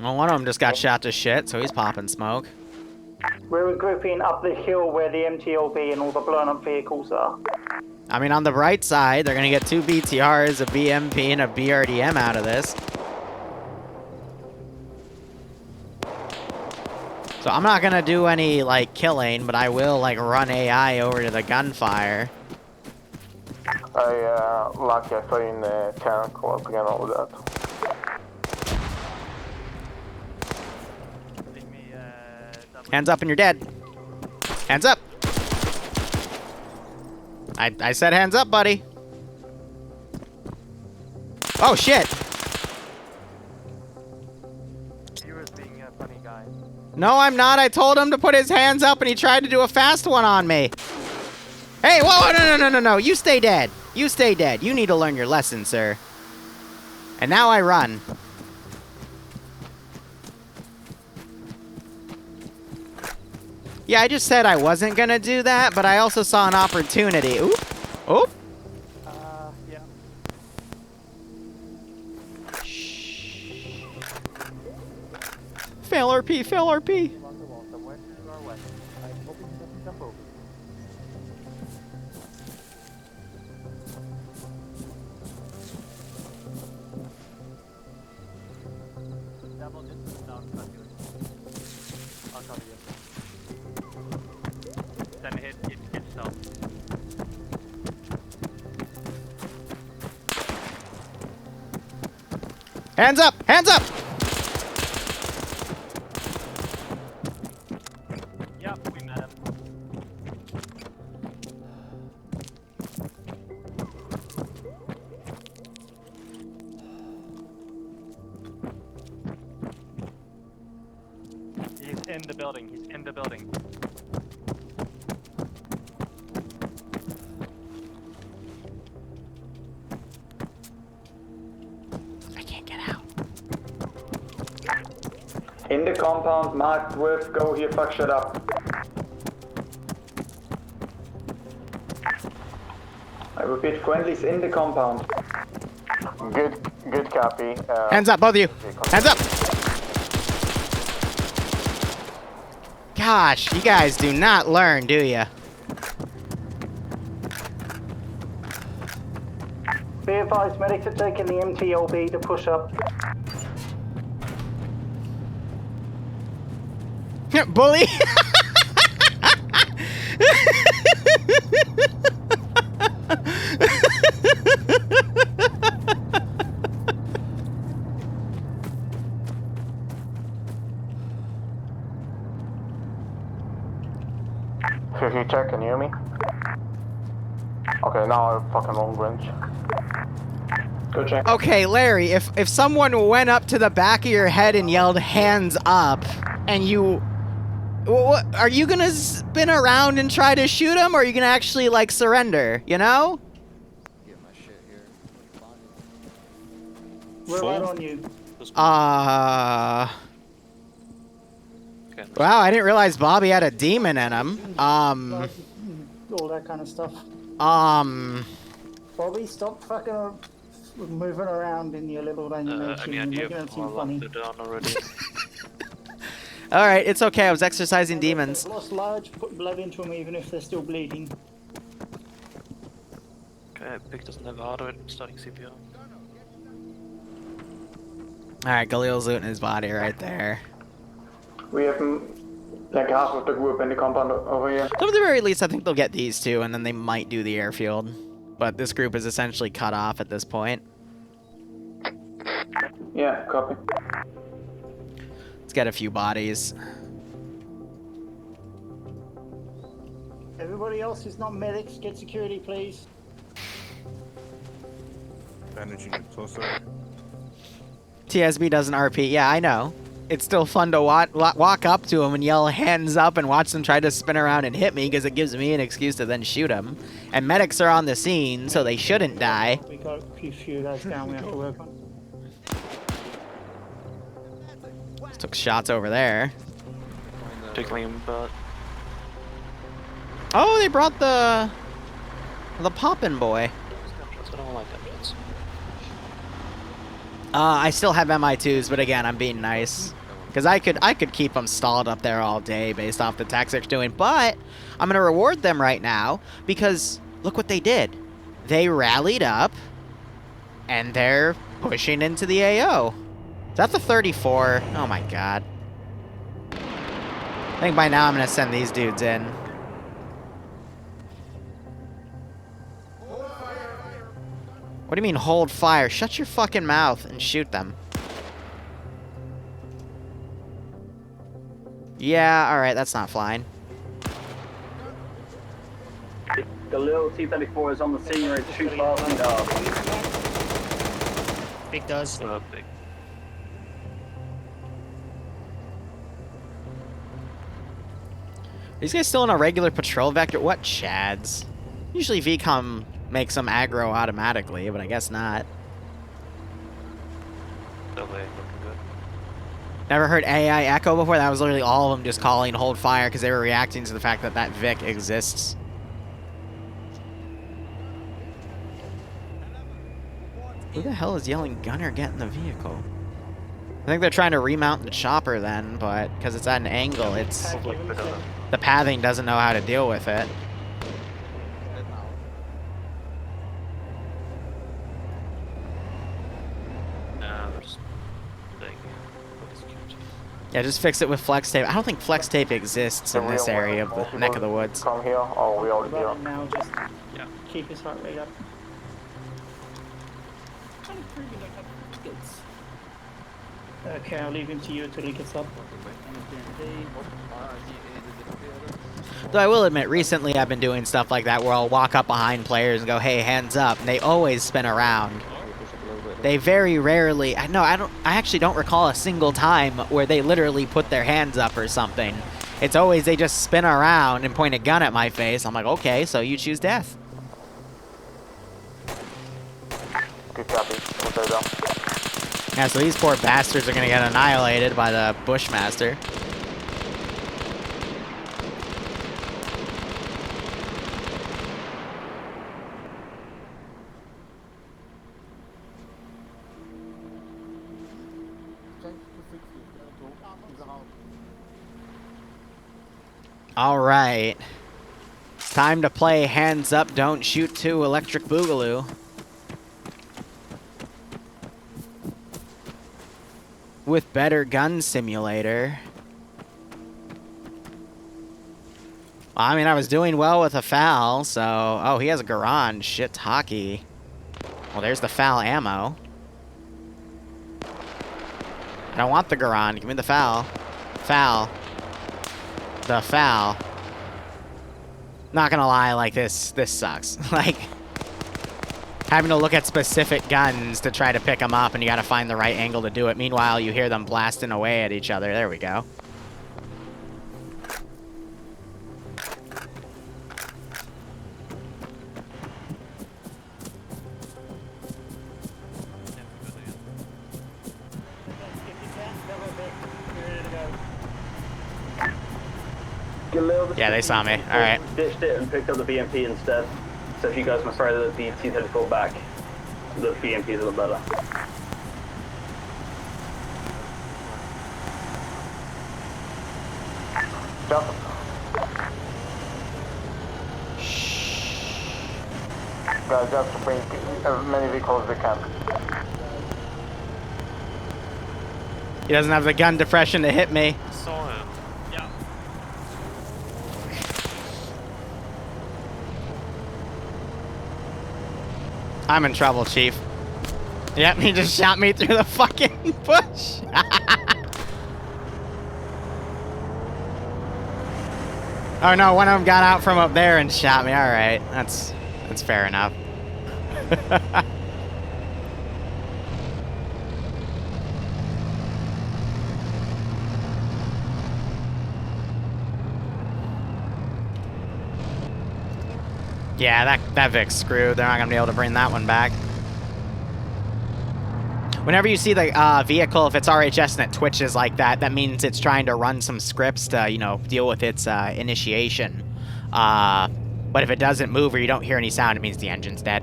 Well, one of them just got shot to shit, so he's popping smoke. We're regrouping up the hill where the MTLB and all the blown up vehicles are. I mean, on the right side, they're gonna get 2 BTRs, a BMP, and a BRDM out of this. So I'm not gonna do any, like, killing, but I will, like, run AI over to the gunfire. Lucky I saw you in the channel call up again, all of that. Hands up and you're dead. Hands up. I said hands up, buddy. Oh, shit. You were being a funny guy. No, I'm not. I told him to put his hands up and he tried to do a fast one on me. Hey, whoa, no. You stay dead. You stay dead. You need to learn your lesson, sir. And now I run. Yeah, I just said I wasn't gonna do that, but I also saw an opportunity. Oop. Oop. Yeah. Shh. Fail RP, fail RP. Along the wall somewhere to our west. I'm hoping he doesn't jump over. Double distance down, I'll cover you. Then hit yourself. Hands up! Hands up! Yep, we met him. He's in the building. He's in the building. I can't get out. In the compound, marked with go here, fuck shut up. I repeat, friendlies in the compound. Good copy. Hands up, both of you. Hands up! Gosh, you guys do not learn, do ya? Be advised, medics are taking the MTLB to push up. Bully! If you check, can you hear me? Okay, now I fucking long range. Go check. Okay, Larry, if someone went up to the back of your head and yelled hands up, and you... What, are you gonna spin around and try to shoot him, or are you gonna actually, like, surrender, you know? Get my shit here. We're right on you. Wow, I didn't realize Bobby had a demon in him. All that kind of stuff. Bobby, stop fucking moving around in your little animation. You're making it seem funny. Alright, it's okay, I was exercising demons. They've lost large, put blood into them even if they're still bleeding. Okay, Pick doesn't have hardware, starting CPR. Alright, Galil's looting his body right there. We have like half of the group in the compound over here. So at the very least, I think they'll get these two, and then they might do the airfield. But this group is essentially cut off at this point. Yeah, copy. Let's get a few bodies. Everybody else who's not medics, get security, please. Bandaging it closer. TSB doesn't RP. Yeah, I know. It's still fun to walk up to him and yell hands up and watch them try to spin around and hit me because it gives me an excuse to then shoot him. And medics are on the scene, so they shouldn't die. We got a few guys down we have to work on. Just took shots over there. Tickling him, but... Oh, they brought the poppin' boy. I don't like them jets. I still have MI2s, but again, I'm being nice. Because I could keep them stalled up there all day based off the tactics they're doing, but I'm going to reward them right now because look what they did. They rallied up, and they're pushing into the AO. Is that the 34? Oh my god. I think by now I'm going to send these dudes in. What do you mean, hold fire? Shut your fucking mouth and shoot them. Yeah, alright, that's not flying. The little T-34 is on the scene ready to shoot fast and Big does. Big. These guys still in a regular patrol vector? What chads? Usually VCOM makes them aggro automatically, but I guess not. No way, looking good. Never heard AI echo before? That was literally all of them just calling hold fire because they were reacting to the fact that that Vic exists. Who the hell is yelling gunner get in the vehicle? I think they're trying to remount the chopper then, but because it's at an angle, it's... the pathing doesn't know how to deal with it. Yeah, just fix it with flex tape. I don't think flex tape exists in this area of the neck of the woods. Come here. Oh, we already here. Now just keep his heart rate up. Okay, I'll leave him to you until he gets up. Though I will admit, recently I've been doing stuff like that where I'll walk up behind players and go, hey, hands up, and they always spin around. They very rarely, I actually don't recall a single time where they literally put their hands up or something. It's always they just spin around and point a gun at my face. I'm like, okay, so you choose death. Good copy. We'll go down. Yeah, so these poor bastards are gonna get annihilated by the Bushmaster. All right. Time to play Hands Up, Don't Shoot 2 Electric Boogaloo. With better gun simulator. Well, I mean, I was doing well with a foul, so... Oh, he has a garage. Shit's hockey. Well, there's the foul ammo. I don't want the garage. Give me the foul. Foul. The foul. Not gonna lie, like, this sucks. Like, having to look at specific guns to try to pick them up, and you gotta find the right angle to do it. Meanwhile, you hear them blasting away at each other. There we go. Yeah, they saw me. Alright. Ditched it and picked up the BMP instead. So if you guys must try the T-34 back, the BMP is a little better. Jump. Guys, just bring as many vehicles as they can. He doesn't have the gun depression to hit me. Saw him. Yeah. I'm in trouble, Chief. Yep, he just shot me through the fucking bush. Oh no, one of them got out from up there and shot me. All right, that's fair enough. Yeah, that Vic's screwed. They're not gonna be able to bring that one back. Whenever you see the vehicle, if it's RHS and it twitches like that, that means it's trying to run some scripts to, you know, deal with its initiation. But if it doesn't move or you don't hear any sound, it means the engine's dead.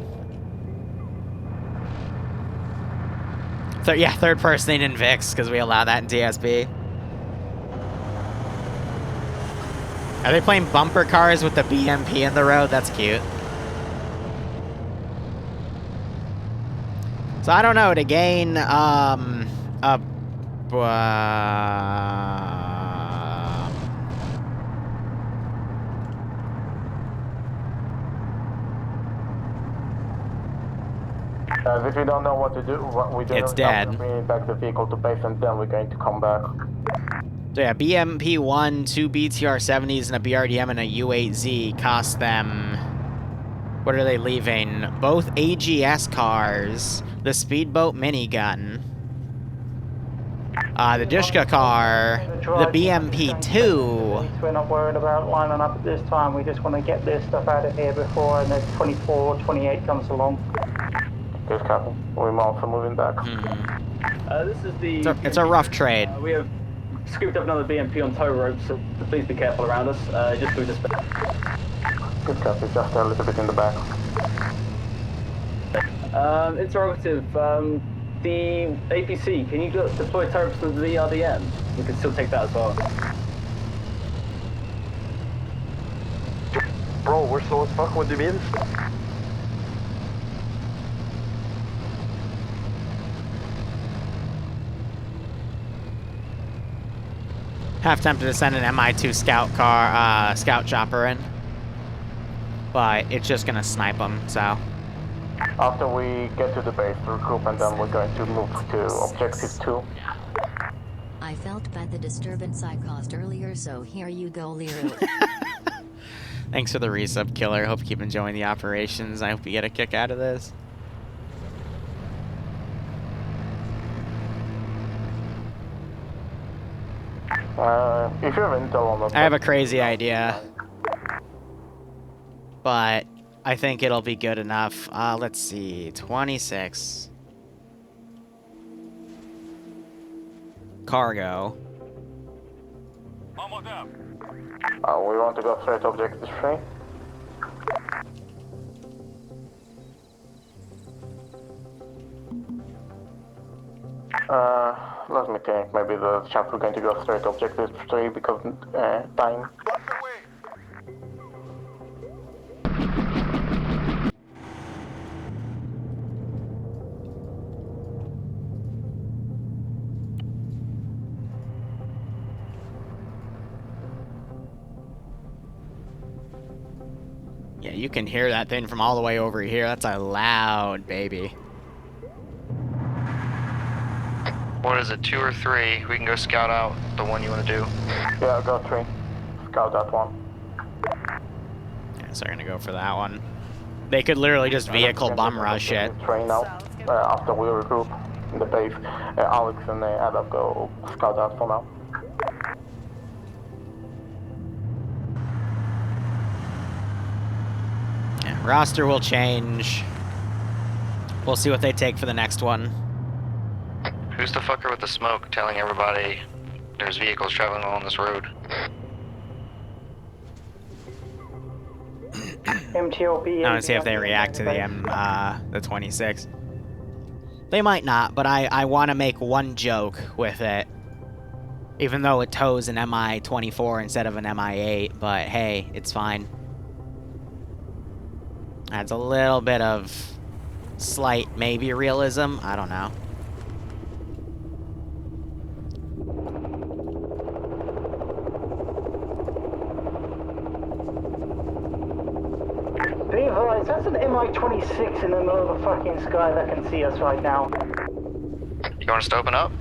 Yeah, third person in VIX, because we allow that in TSB. Are they playing bumper cars with the BMP in the road? That's cute. So I don't know, to gain, If you don't know what to do, what we do, It's dead. bring back the vehicle to base, and then we're going to come back. So yeah, BMP-1, 2 BTR-70s, and a BRDM and a U-8Z cost them... What are they leaving? Both AGS cars, the speedboat minigun, the Dishka car, the BMP-2. We're not worried about lining up at this time. We just want to get this stuff out of here before the 24, 28 comes along. Good copy. We're also moving back. This is the... It's a rough trade. We have scooped up another BMP on tow ropes, so please be careful around us. Just through this... Good copy. Just a little bit in the back. Interrogative. The APC, can you deploy tow ropes to the VRDM? We can still take that as well. Bro, we're slow as fuck. What do you mean? Half tempted to send an MI2 scout car, scout chopper in. But it's just gonna snipe them, so. After we get to the base, regroup, and then we're going to move to objective 2. I felt bad the disturbance I caused earlier, so here you go, Liru. Thanks for the resub, Killer. Hope you keep enjoying the operations. I hope you get a kick out of this. If you have intel on the... I have a crazy idea. But I think it'll be good enough. Let's see. 26. Cargo. We want to go straight to objective 3. Let me think. Maybe the chapter going to go straight to objective 3 because time. Yeah, you can hear that thing from all the way over here. That's a loud baby. What is it, 2 or 3? We can go scout out the one you want to do. Yeah, go 3. Scout that one. Yeah, so they're gonna go for that one. They could literally just vehicle bum rush it. Train now. After we regroup in the base, Alex and Adam go scout out for now. Yeah, roster will change. We'll see what they take for the next one. Who's the fucker with the smoke telling everybody there's vehicles traveling along this road? MTLB. I want to see if they react to the 26. They might not, but I want to make one joke with it. Even though it tows an MI-24 instead of an MI-8, but hey, it's fine. Adds a little bit of slight maybe realism. I don't know. Be advised, that's an MI-26 in the middle of the fucking sky that can see us right now. You want us to open up?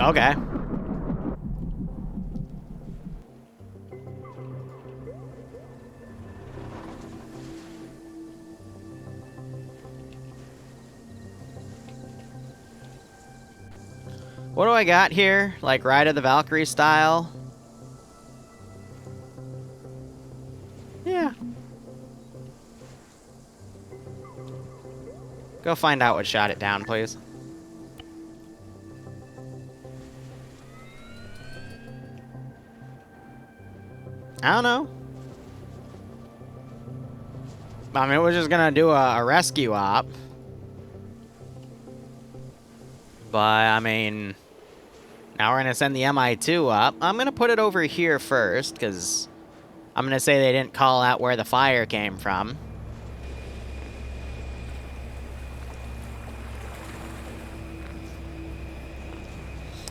Okay. What do I got here? Like Ride of the Valkyrie style? Yeah. Go find out what shot it down, please. I don't know. I mean, we're just gonna do a rescue op. But, I mean... Now we're gonna send the MI2 up. I'm gonna put it over here first, because... I'm gonna say they didn't call out where the fire came from.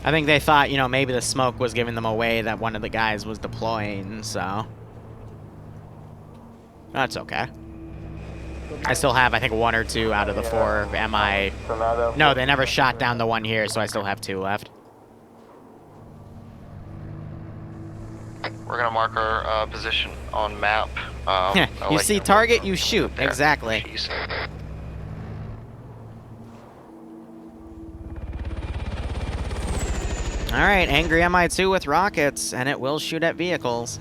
I think they thought, you know, maybe the smoke was giving them away that one of the guys was deploying, so... That's okay. I still have, I think, 1 or 2 out of the 4 MI... No, they never shot down the one here, so I still have 2 left. We're gonna mark our position on map. You see target, you shoot. Exactly. Jeez. Alright, angry MI2 with rockets, and it will shoot at vehicles.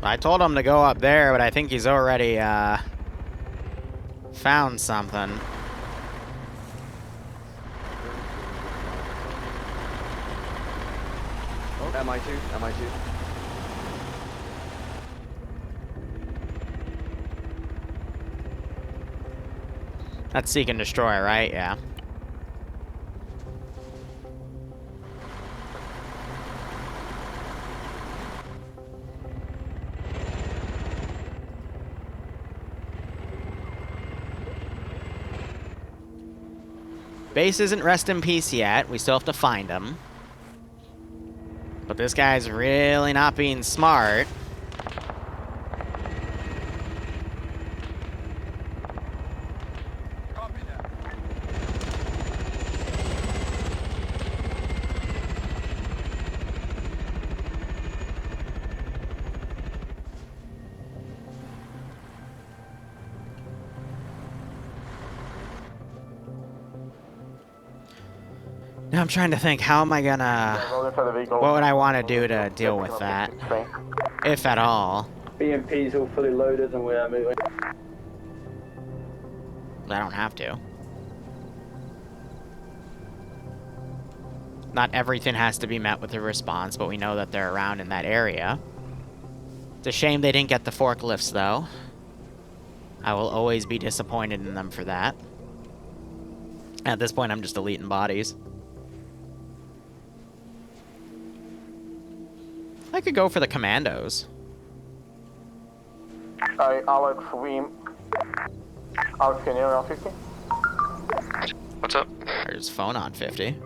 I told him to go up there, but I think he's already, found something. Oh, MI2, MI2. That's seek and destroy, right? Yeah. Base isn't rest in peace yet. We still have to find him. But this guy's really not being smart. Now I'm trying to think, how am I gonna... What would I want to do to deal with that? If at all. BMP's all fully loaded and we are moving. I don't have to. Not everything has to be met with a response, but we know that they're around in that area. It's a shame they didn't get the forklifts, though. I will always be disappointed in them for that. At this point, I'm just deleting bodies. I could go for the commandos. Alex, Alex, can you hear me on 50? What's up? There's phone on 50.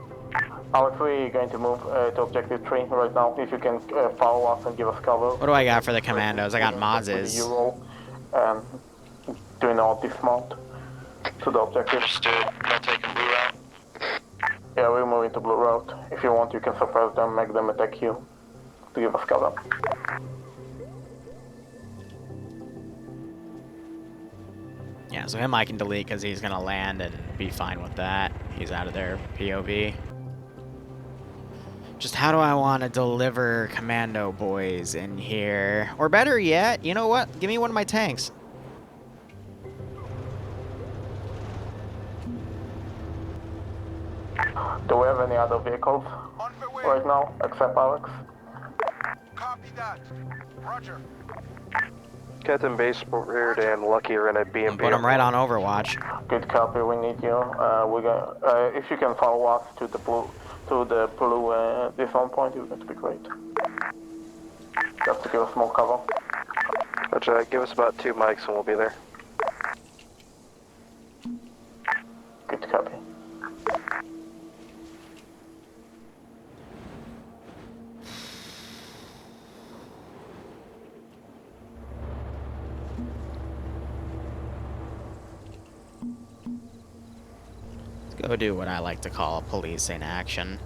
Alex, we're going to move to objective 3 right now. If you can follow us and give us cover. What do I got for the commandos? I got Mazes. Euro and doing all dismount to the objective. Understood. Y'all taking blue route? Yeah, we're moving to blue route. If you want, you can suppress them, make them attack you to give us cover. Yeah, so him I can delete because he's going to land and be fine with that. He's out of their POV. Just how do I want to deliver commando boys in here? Or better yet, you know what? Give me one of my tanks. Do we have any other vehicles right now, except Alex? Copy that. Roger. Captain Base reared and Lucky are in a BMP. Put him right on Overwatch. Good copy. We need you. We're gonna. If you can follow us to the blue disarm point, it's going to be great. Just to give us more cover. Roger. Give us about 2 mics and we'll be there. Good copy. Go do what I like to call police in action.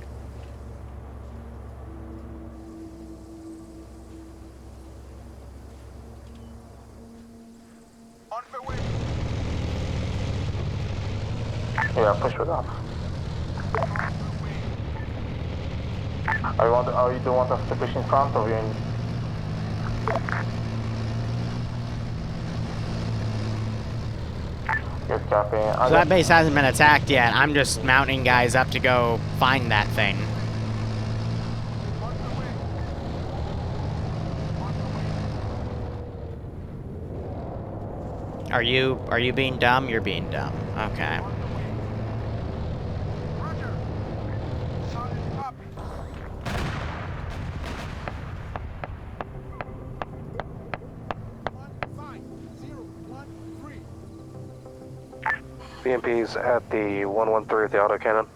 On the way. Yeah, push it up. Are you the one that's to push in front of you? Good copy. So that base hasn't been attacked yet. I'm just mounting guys up to go find that thing. Are you being dumb? You're being dumb. Okay. BMP's at the 113 at the autocannon.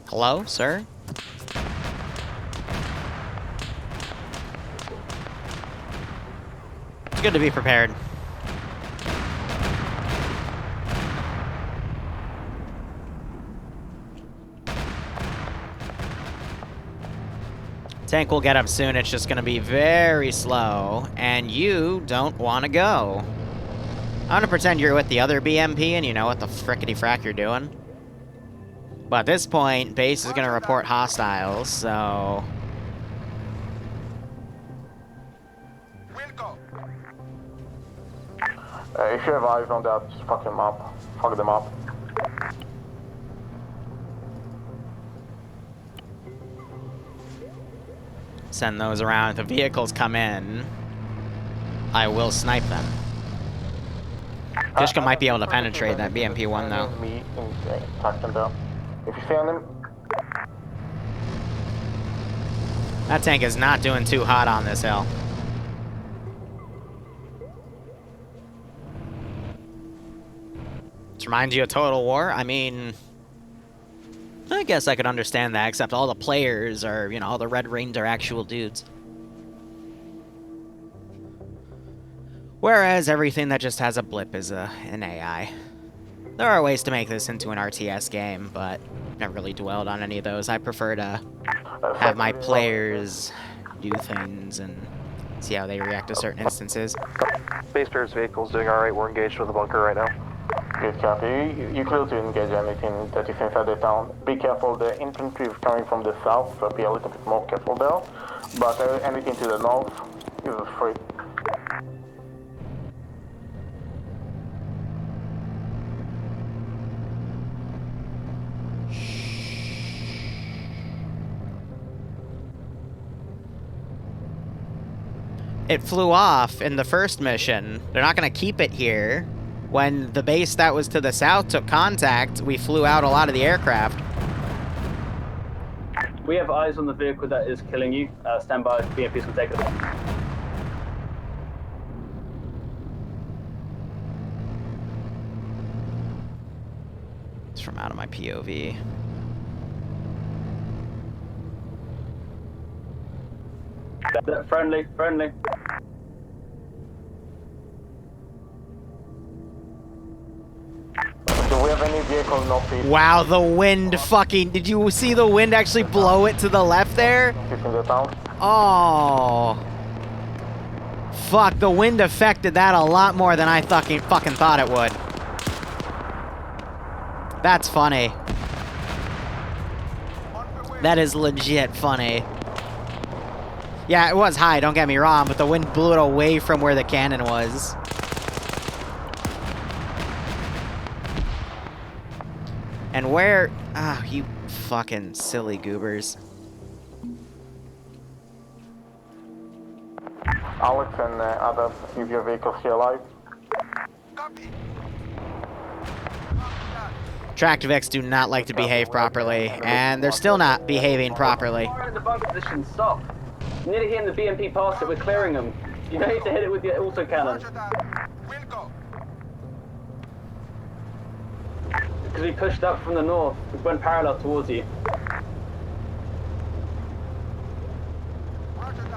Hello, sir? It's good to be prepared. Tank will get up soon, it's just gonna be very slow, and you don't want to go. I'm gonna pretend you're with the other BMP and you know what the frickety frack you're doing. But at this point, base is gonna report hostiles, so... If you have eyes on that, just fuck them up. Fuck them up. Send those around. If the vehicles come in, I will snipe them. Kishka might be able to penetrate that BMP-1 though. If you see them, that tank is not doing too hot on this hill. This reminds you of Total War? I mean, I guess I could understand that, except all the players are, you know, all the Red Rings are actual dudes. Whereas everything that just has a blip is an AI. There are ways to make this into an RTS game, but never really dwelled on any of those. I prefer to have my players do things and see how they react to certain instances. Base Bear's vehicle's doing alright, we're engaged with the bunker right now. good copy. You clear to engage anything that is inside the town. Be careful, the infantry is coming from the south, so be a little bit more careful there. But anything to the north is free. It flew off in the first mission. They're not going to keep it here. When the base that was to the south took contact, we flew out a lot of the aircraft. We have eyes on the vehicle that is killing you. Stand by, BMPs will take it. It's from out of my POV. Friendly, friendly. Do we have any vehicle northeast? Wow, the wind fucking... Did you see the wind actually blow it to the left there? Oh. Fuck, the wind affected that a lot more than I fucking thought it would. That's funny. That is legit funny. Yeah, it was high, don't get me wrong, but the wind blew it away from where the cannon was. And where... Ah, you fucking silly goobers. Alex and others, if your vehicle's still alive. Tractivex do not like to behave properly, and they're still not behaving properly. Fire in the bunker position, stop. Nearly hitting the BMP past it, we're clearing them. You don't need to hit it with the autocannon. Because we pushed up from the north, we went parallel towards you.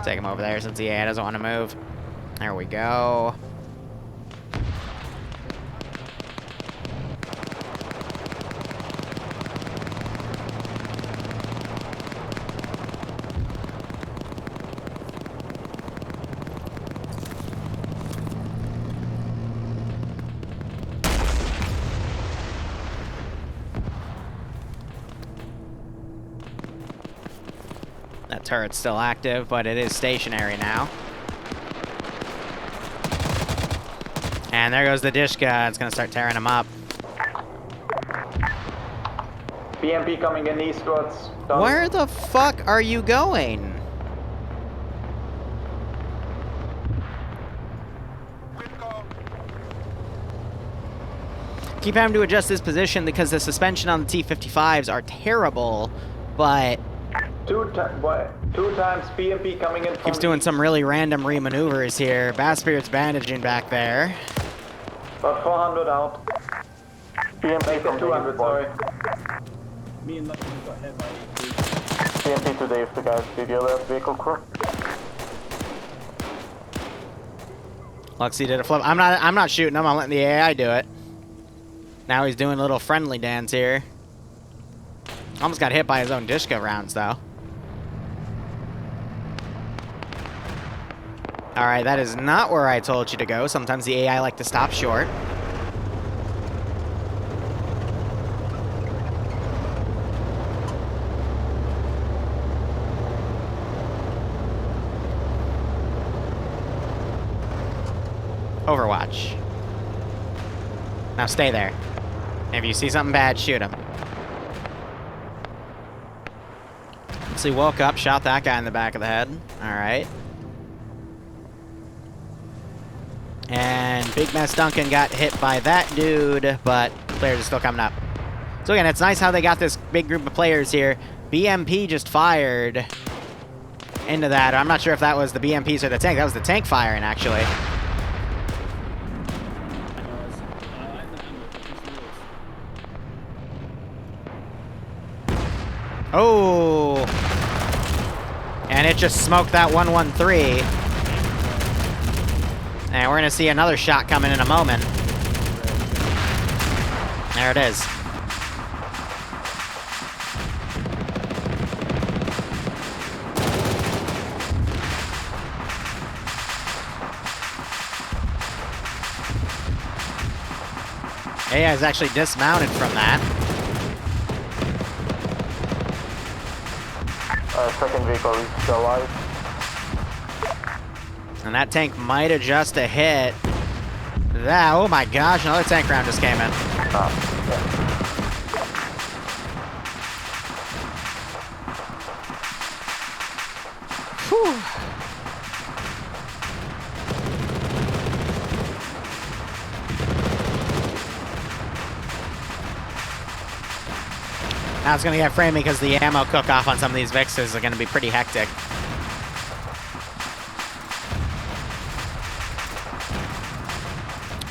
Take him over there since he doesn't want to move. There we go. turret's still active, but it is stationary now. And there goes the Dishka. It's gonna start tearing him up. BMP coming in eastwards. Done. Where the fuck are you going? Keep having to adjust this position because the suspension on the T-55s are terrible, but Two times BMP coming in. keeps doing some really random re-maneuvers here. Bassbeard's bandaging back there. About 400 out. BMP from 200, sorry. Me and Lucky got hit by BMP to Dave, the guys, did you left vehicle crew? Luxy did a flip. I'm not shooting him. I'm letting the AI do it. Now he's doing a little friendly dance here. Almost got hit by his own Dishka rounds, though. Alright, that is not where I told you to go. Sometimes the AI like to stop short. Overwatch. Now stay there. If you see something bad, shoot him. So he woke up, shot that guy in the back of the head. Alright. And Big Mess Duncan got hit by that dude, but players are still coming up. So again, it's nice how they got this big group of players here. BMP just fired into that. I'm not sure if that was the BMPs or the tank. That was the tank firing, actually. Oh! And it just smoked that 113. And we're gonna see another shot coming in a moment. There it is. AI is actually dismounted from that. Second vehicle is still alive. And that tank might adjust a hit. That, oh my gosh, another tank round just came in. Whew. Now it's going to get framing because the ammo cook-off on some of these Vixes are going to be pretty hectic.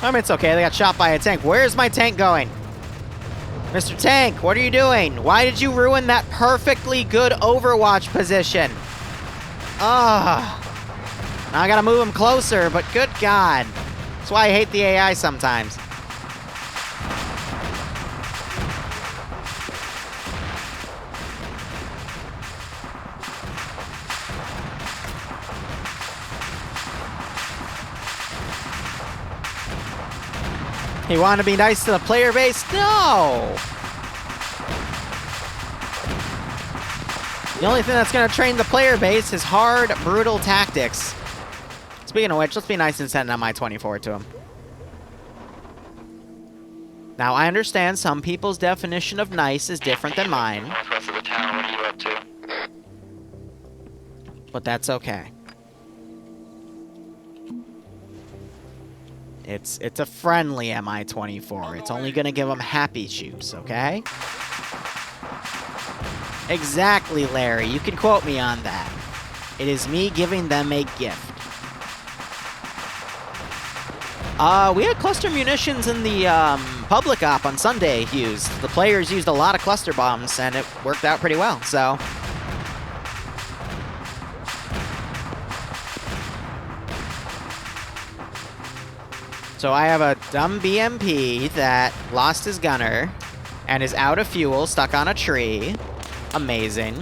I mean, it's okay. They got shot by a tank. Where's my tank going? Mr. Tank, what are you doing? Why did you ruin that perfectly good Overwatch position? Ugh. Now I got to move him closer, but good God. That's why I hate the AI sometimes. You want to be nice to the player base? No! The only thing that's going to train the player base is hard, brutal tactics. Speaking of which, let's be nice and send an MI-24 to him. Now, I understand some people's definition of nice is different than mine. Northwest of the town, what are you up to? But that's okay. It's a friendly MI-24. It's only gonna give them happy shoots, okay? Exactly, Larry. You can quote me on that. It is me giving them a gift. We had cluster munitions in the public op on Sunday used. The players used a lot of cluster bombs, and it worked out pretty well, so... So I have a dumb BMP that lost his gunner and is out of fuel, stuck on a tree. Amazing.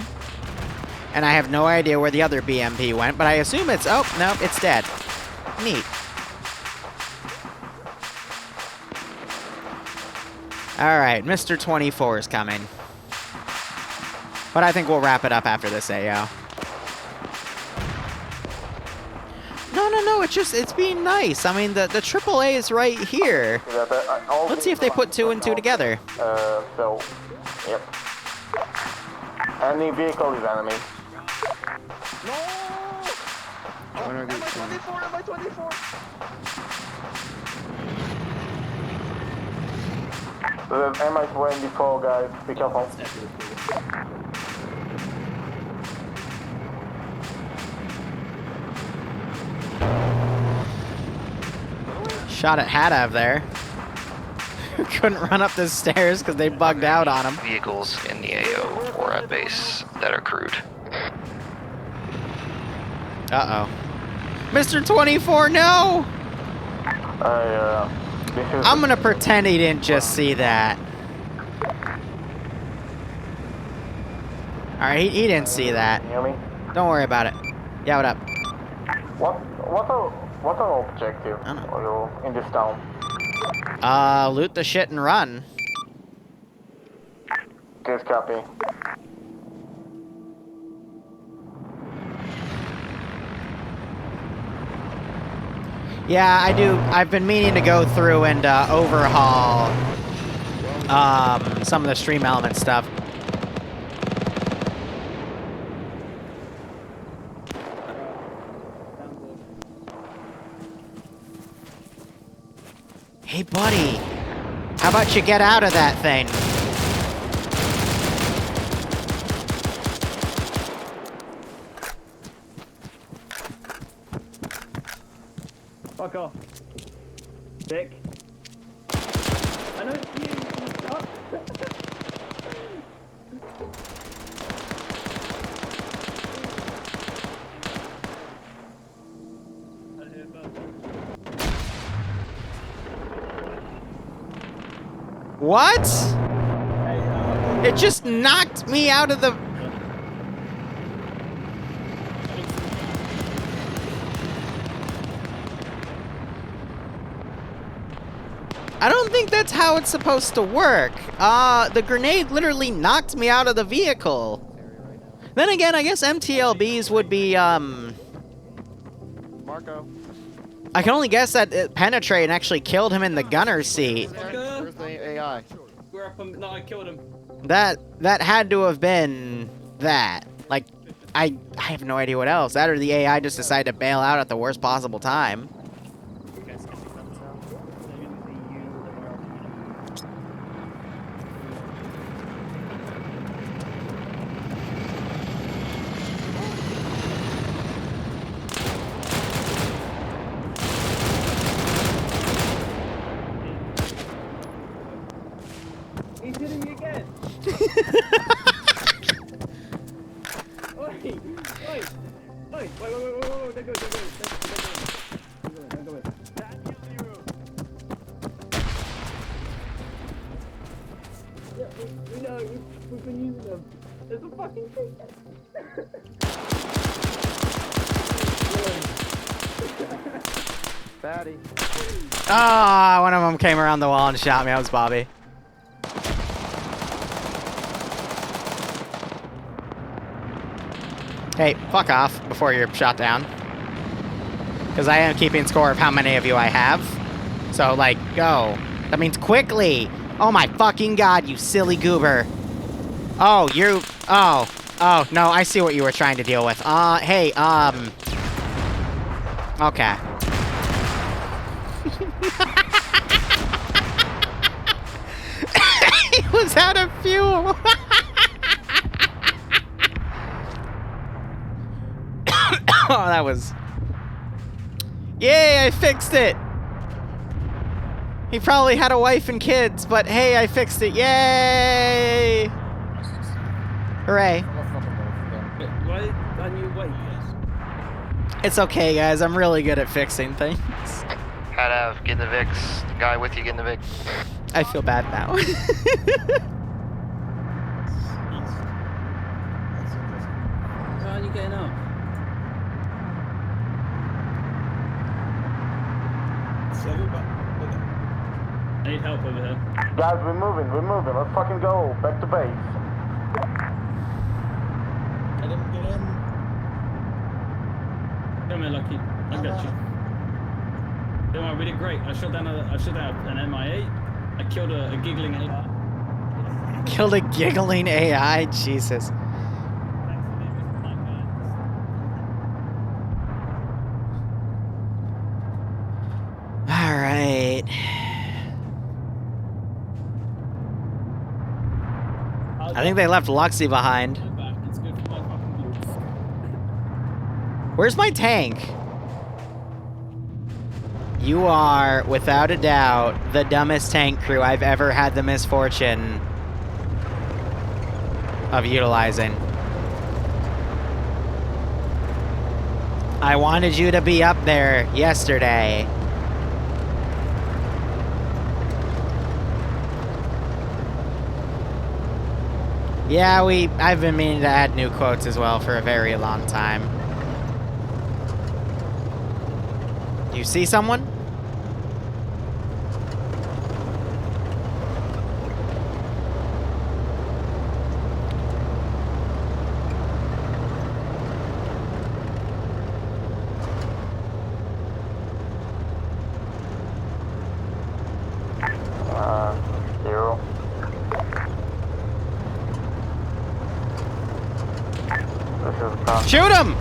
And I have no idea where the other BMP went, but I assume it's... Oh, no, it's dead. Neat. Alright, Mr. 24 is coming. But I think we'll wrap it up after this AO. No, it's being nice. I mean, the AAA is right here. Yeah, Let's see if they put 2 and 2 together. So, yep. Any vehicle is enemy. No! MI-24! There's MI-24, guys. Be careful. Shot at Hadav there. Couldn't run up the stairs because they bugged out on him. Vehicles in the AO or at base that are crewed. Uh-oh. Mr. 24, no! I'm gonna pretend he didn't just see that. Alright, he didn't see that. You hear me? Don't worry about it. Yeah, what up? What's our objective in this town? Loot the shit and run. Case copy. Yeah, I do. I've been meaning to go through and overhaul some of the stream element stuff. Hey, buddy. How about you get out of that thing? Fuck off. Dick. I know it's you. Stop. What? It just knocked me out of the... I don't think that's how it's supposed to work. The grenade literally knocked me out of the vehicle. Then again, I guess MTLBs would be, Marco. I can only guess that it penetrated and actually killed him in the gunner's seat. Where's the AI? We're up on... No, I killed him. That had to have been that. Like, I have no idea what else. That or the AI just decided to bail out at the worst possible time. He's hitting me again. Oi! Wait, don't go. Don't go. Yeah, we know, we've been using them. There's a fucking thing. Fatty. Ah, one of them came around the wall and shot me. That was Bobby. Hey, fuck off before you're shot down. Because I am keeping score of how many of you I have. So, like, go. That means quickly. Oh my fucking god, you silly goober. Oh, you... Oh, no, I see what you were trying to deal with. Hey, okay. He was out of fuel. Oh, that was... Yay, I fixed it! He probably had a wife and kids, but hey, I fixed it. Yay! Hooray. Why don't you wait? It's okay, guys. I'm really good at fixing things. Hadav, get in the VIX. The guy with you, get in the VIX. I feel bad now. How are you getting up? I need help over here. Guys, we're moving. Let's fucking go. Back to base. I didn't get in. Come here, Lucky. I got you. Don't worry, we did great. I shot down an MI8. I killed a giggling AI. Killed a giggling AI? Jesus. Alright. I think they left Luxy behind. Where's my tank? You are, without a doubt, the dumbest tank crew I've ever had the misfortune of utilizing. I wanted you to be up there yesterday. Yeah, I've been meaning to add new quotes as well for a very long time. Do you see someone? Liru. This is Shoot him!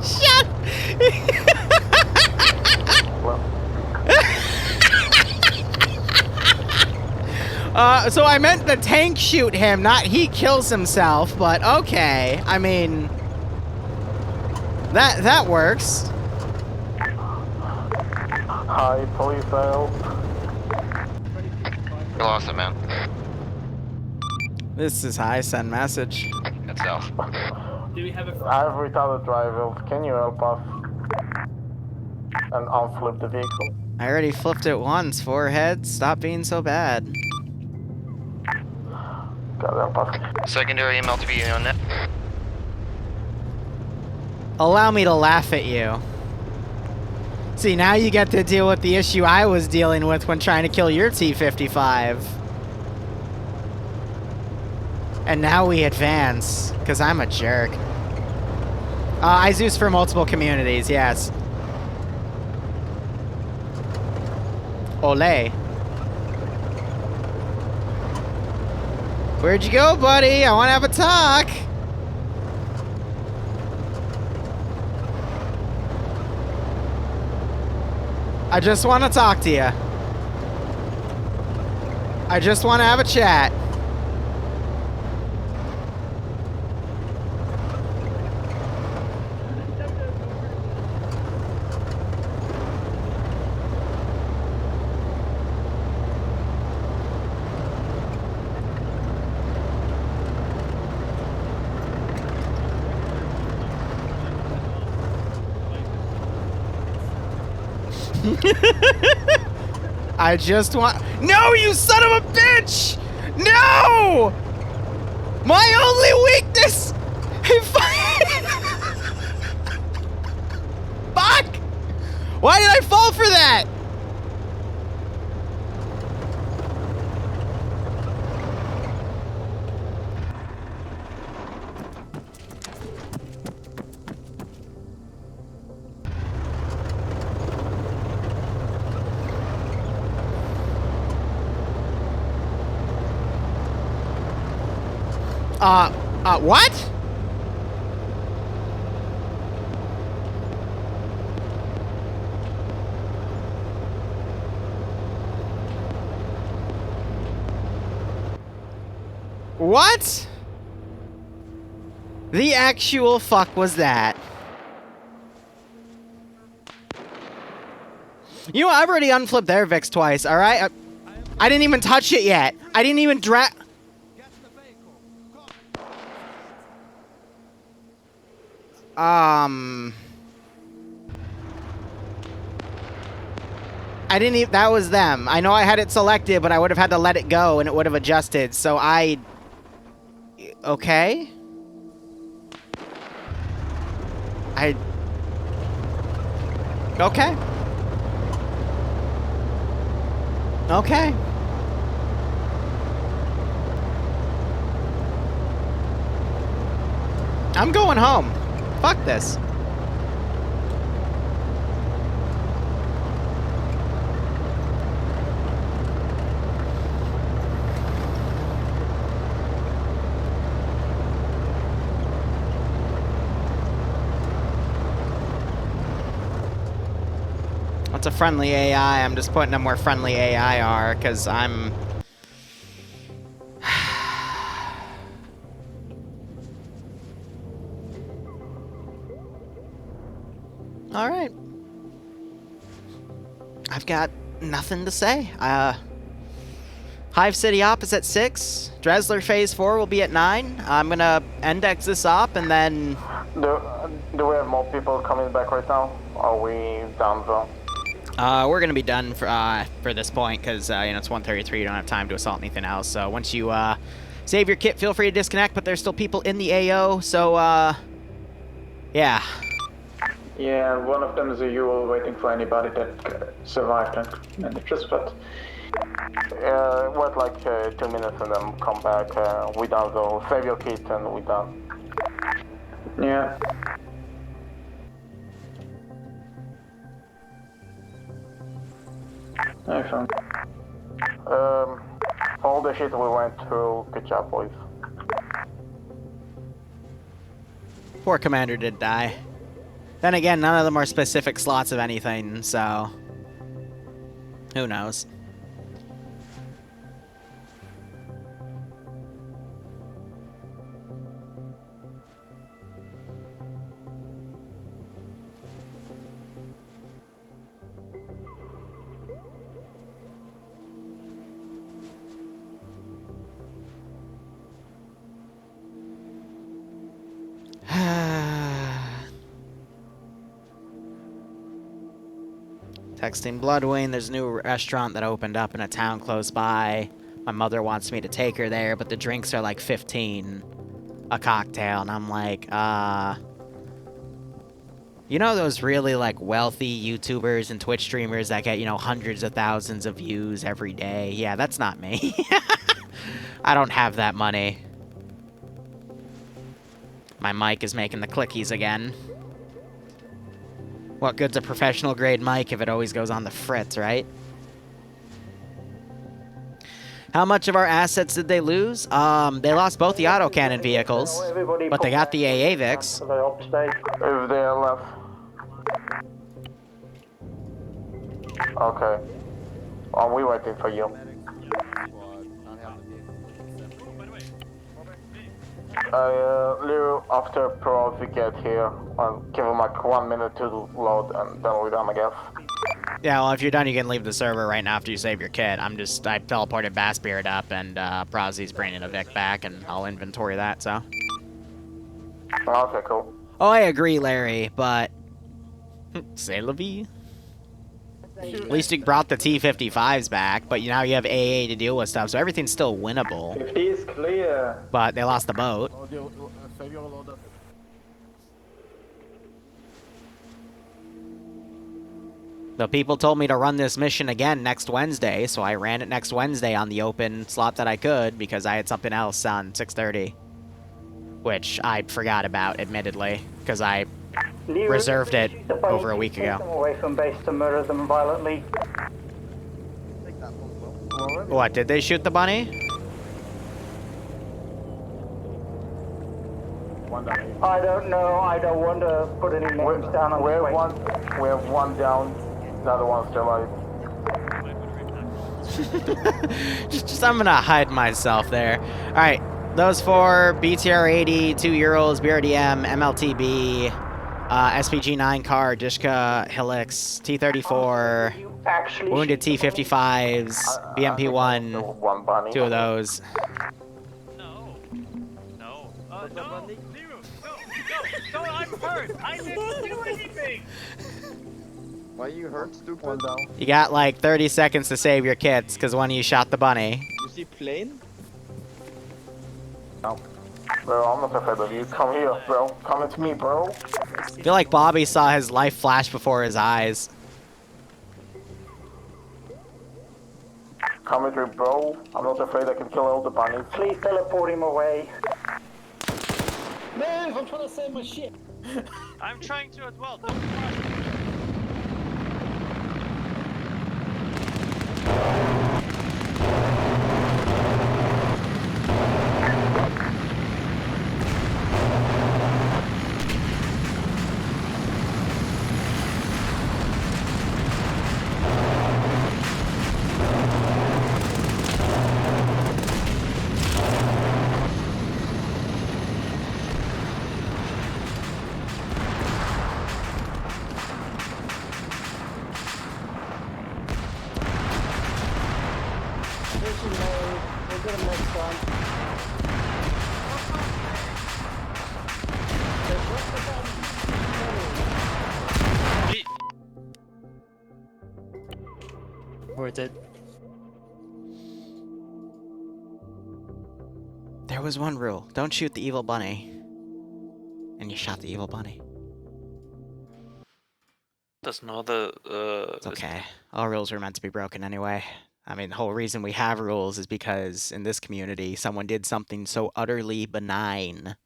Shut! So I meant the tank shoot him, not he kills himself, but okay. I mean, that works. Hi, police help. We lost it, man. This is high, send message. That's south. Do we have a... I have retarded drivers. Can you help us? And unflip the vehicle. I already flipped it once, forehead. Stop being so bad. God help us. Secondary MLTV on net. Allow me to laugh at you. See, now you get to deal with the issue I was dealing with when trying to kill your T-55. And now we advance, because I'm a jerk. I Zeus for multiple communities, yes. Ole. Where'd you go, buddy? I want to have a talk. I just want to talk to you. I just want to have a chat. I just want... No, you son of a bitch! No! My only weakness! Fuck! Why did I fall for that? What? What? The actual fuck was that? You know, I've already unflipped their VIX twice, alright? I didn't even touch it yet. I didn't even I didn't even... That was them. I know I had it selected, but I would have had to let it go, and it would have adjusted, so I... Okay? Okay. Okay. I'm going home. Fuck this. What's a friendly AI? I'm just putting them where friendly AI are, because I'm... Alright. I've got nothing to say. Hive City Op is at 6. Dresler Phase 4 will be at 9. I'm gonna index this op, and then... Do we have more people coming back right now? Or are we done though? We're gonna be done for this point, because, you know, it's 1:33, you don't have time to assault anything else. So once you, save your kit, feel free to disconnect, but there's still people in the AO, so, yeah. Yeah, one of them is a UL waiting for anybody that survived and manages, but... wait like 2 minutes and then come back. We done though. Save your kit and we done. Yeah. Excellent. All the shit we went through, good job, boys. Poor Commander did die. Then again, none of them are specific slots of anything, so... Who knows? Texting Bloodwing, there's a new restaurant that opened up in a town close by. My mother wants me to take her there, but the drinks are like 15 a cocktail, and I'm like, you know those really, like, wealthy YouTubers and Twitch streamers that get, you know, hundreds of thousands of views every day? Yeah, that's not me. I don't have that money. My mic is making the clickies again. What good's a professional grade mic if it always goes on the fritz, right? How much of our assets did they lose? They lost both the autocannon vehicles, but they got the AA Vix. If they are left. Okay. Are we waiting for you? Liru, after pros we get here, I'll give him like 1 minute to load and then we're done, I guess. Yeah, well, if you're done, you can leave the server right now after you save your kit. I teleported Bassbeard up, and Prozzy's bringing a Vic back, and I'll inventory that, so. Okay, cool. Oh, I agree, Larry, but... C'est la vie. At least you brought the T-55s back, but now you have AA to deal with stuff, so everything's still winnable. 50 is clear. But they lost the boat. The people told me to run this mission again next Wednesday, so I ran it next Wednesday on the open slot that I could, because I had something else on 6:30. Which I forgot about, admittedly, because I reserved it over a week ago. Take them away from base to murder them violently. What, did they shoot the bunny? I don't know. I don't want to put any names down on this way. We have one down. The other one's still alive. just I'm gonna hide myself there. Alright, those four: BTR-80, 2 Euros, BRDM, MLTB, SPG-9 car, Dishka, Helix, T-34, wounded T-55s, BMP-1, 2 of those. No, Liru, no, I'm hurt. I didn't do anything. Why are you hurt, stupid? You got like 30 seconds to save your kits, because one of you shot the bunny. You see plane? No. Bro, I'm not afraid of you. Come here, bro. Come at me, bro. I feel like Bobby saw his life flash before his eyes. Come at me, bro. I'm not afraid I can kill all the bunnies. Please teleport him away. Man, I'm trying to save my shit. I'm trying to as well. Don't rush. get him next time. Worth it. There was one rule. Don't shoot the evil bunny. And you shot the evil bunny. Does no other It's okay. All rules were meant to be broken anyway. I mean, the whole reason we have rules is because in this community, someone did something so utterly benign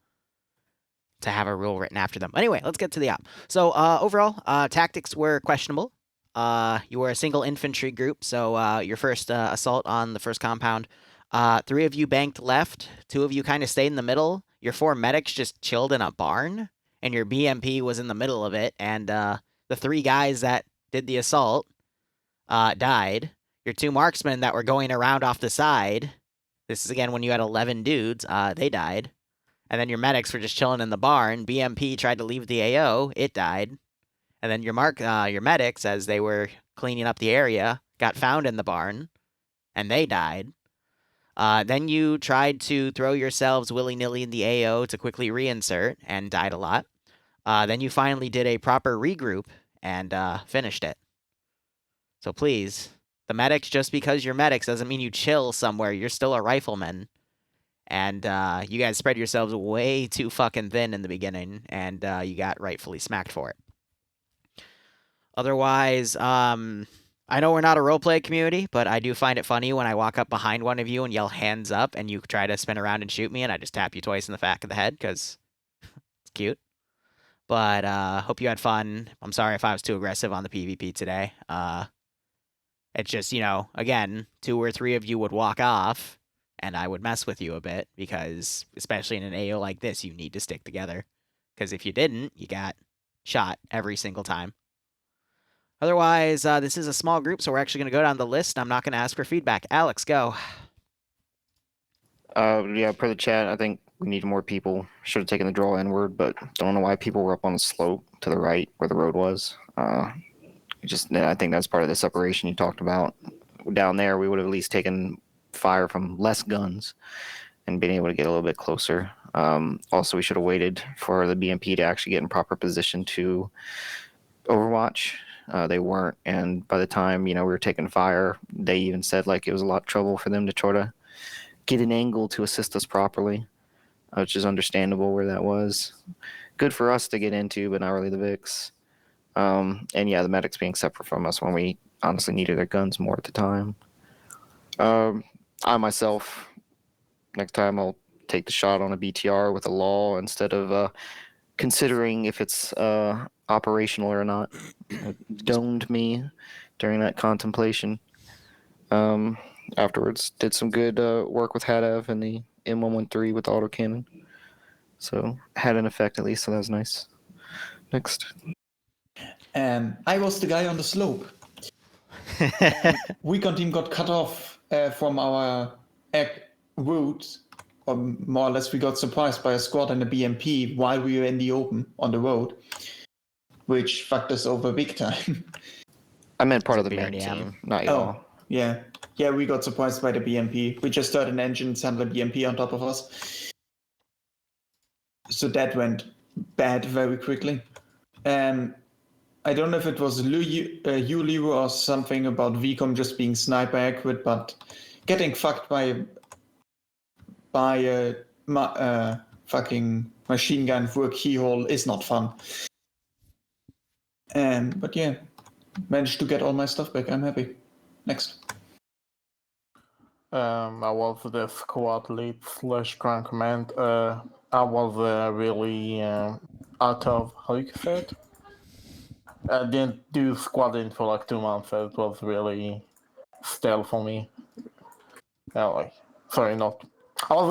to have a rule written after them. Anyway, let's get to the op. So, overall, tactics were questionable. You were a single infantry group, so your first assault on the first compound, 3 of you banked left, 2 of you kind of stayed in the middle. Your 4 medics just chilled in a barn, and your BMP was in the middle of it, and the 3 guys that did the assault died. Your 2 marksmen that were going around off the side, this is again when you had 11 dudes, they died. And then your medics were just chilling in the barn. BMP tried to leave the AO, it died. And then your medics, as they were cleaning up the area, got found in the barn, and they died. Then you tried to throw yourselves willy-nilly in the AO to quickly reinsert, and died a lot. Then you finally did a proper regroup, and finished it. So please, the medics, just because you're medics doesn't mean you chill somewhere. You're still a rifleman. And you guys spread yourselves way too fucking thin in the beginning, and you got rightfully smacked for it. Otherwise, I know we're not a roleplay community, but I do find it funny when I walk up behind one of you and yell hands up, and you try to spin around and shoot me, and I just tap you twice in the back of the head, because it's cute. But hope you had fun. I'm sorry if I was too aggressive on the PvP today. It's just, you know, again, 2 or 3 of you would walk off, and I would mess with you a bit, because, especially in an AO like this, you need to stick together. Because if you didn't, you got shot every single time. Otherwise, this is a small group, so we're actually going to go down the list. I'm not going to ask for feedback. Alex, go. Yeah, per the chat, I think we need more people. Should have taken the draw inward, but don't know why people were up on the slope to the right where the road was. I think that's part of the separation you talked about. Down there, we would have at least taken fire from less guns and been able to get a little bit closer. Also, we should have waited for the BMP to actually get in proper position to overwatch. They weren't, and by the time, we were taking fire, they even said like it was a lot of trouble for them to try to get an angle to assist us properly, which is understandable where that was. Good for us to get into, but not really the Vics. And yeah, the medics being separate from us when we honestly needed their guns more at the time. I myself, next time I'll take the shot on a BTR with a law instead of considering if it's operational or not. It domed me during that contemplation. Afterwards, did some good work with Hadev and the M113 with the autocannon. So had an effect at least, so that was nice. Next. I was the guy on the slope. Weekend team got cut off from our route. Or more or less, we got surprised by a squad and a BMP while we were in the open on the road, which fucked us over big time. I meant part of the main team, not y'all. Oh, yeah. Yeah, we got surprised by the BMP. We just heard an engine send the BMP on top of us. So that went bad very quickly. I don't know if it was you, Liru, or something about VCOM just being sniper accurate, but getting fucked by a fucking machine gun through a keyhole is not fun. But yeah, managed to get all my stuff back. I'm happy. Next. I was the squad lead / Grand Command. I was really out of, how you say it? I didn't do squadron for like 2 months, so it was really stale for me. I was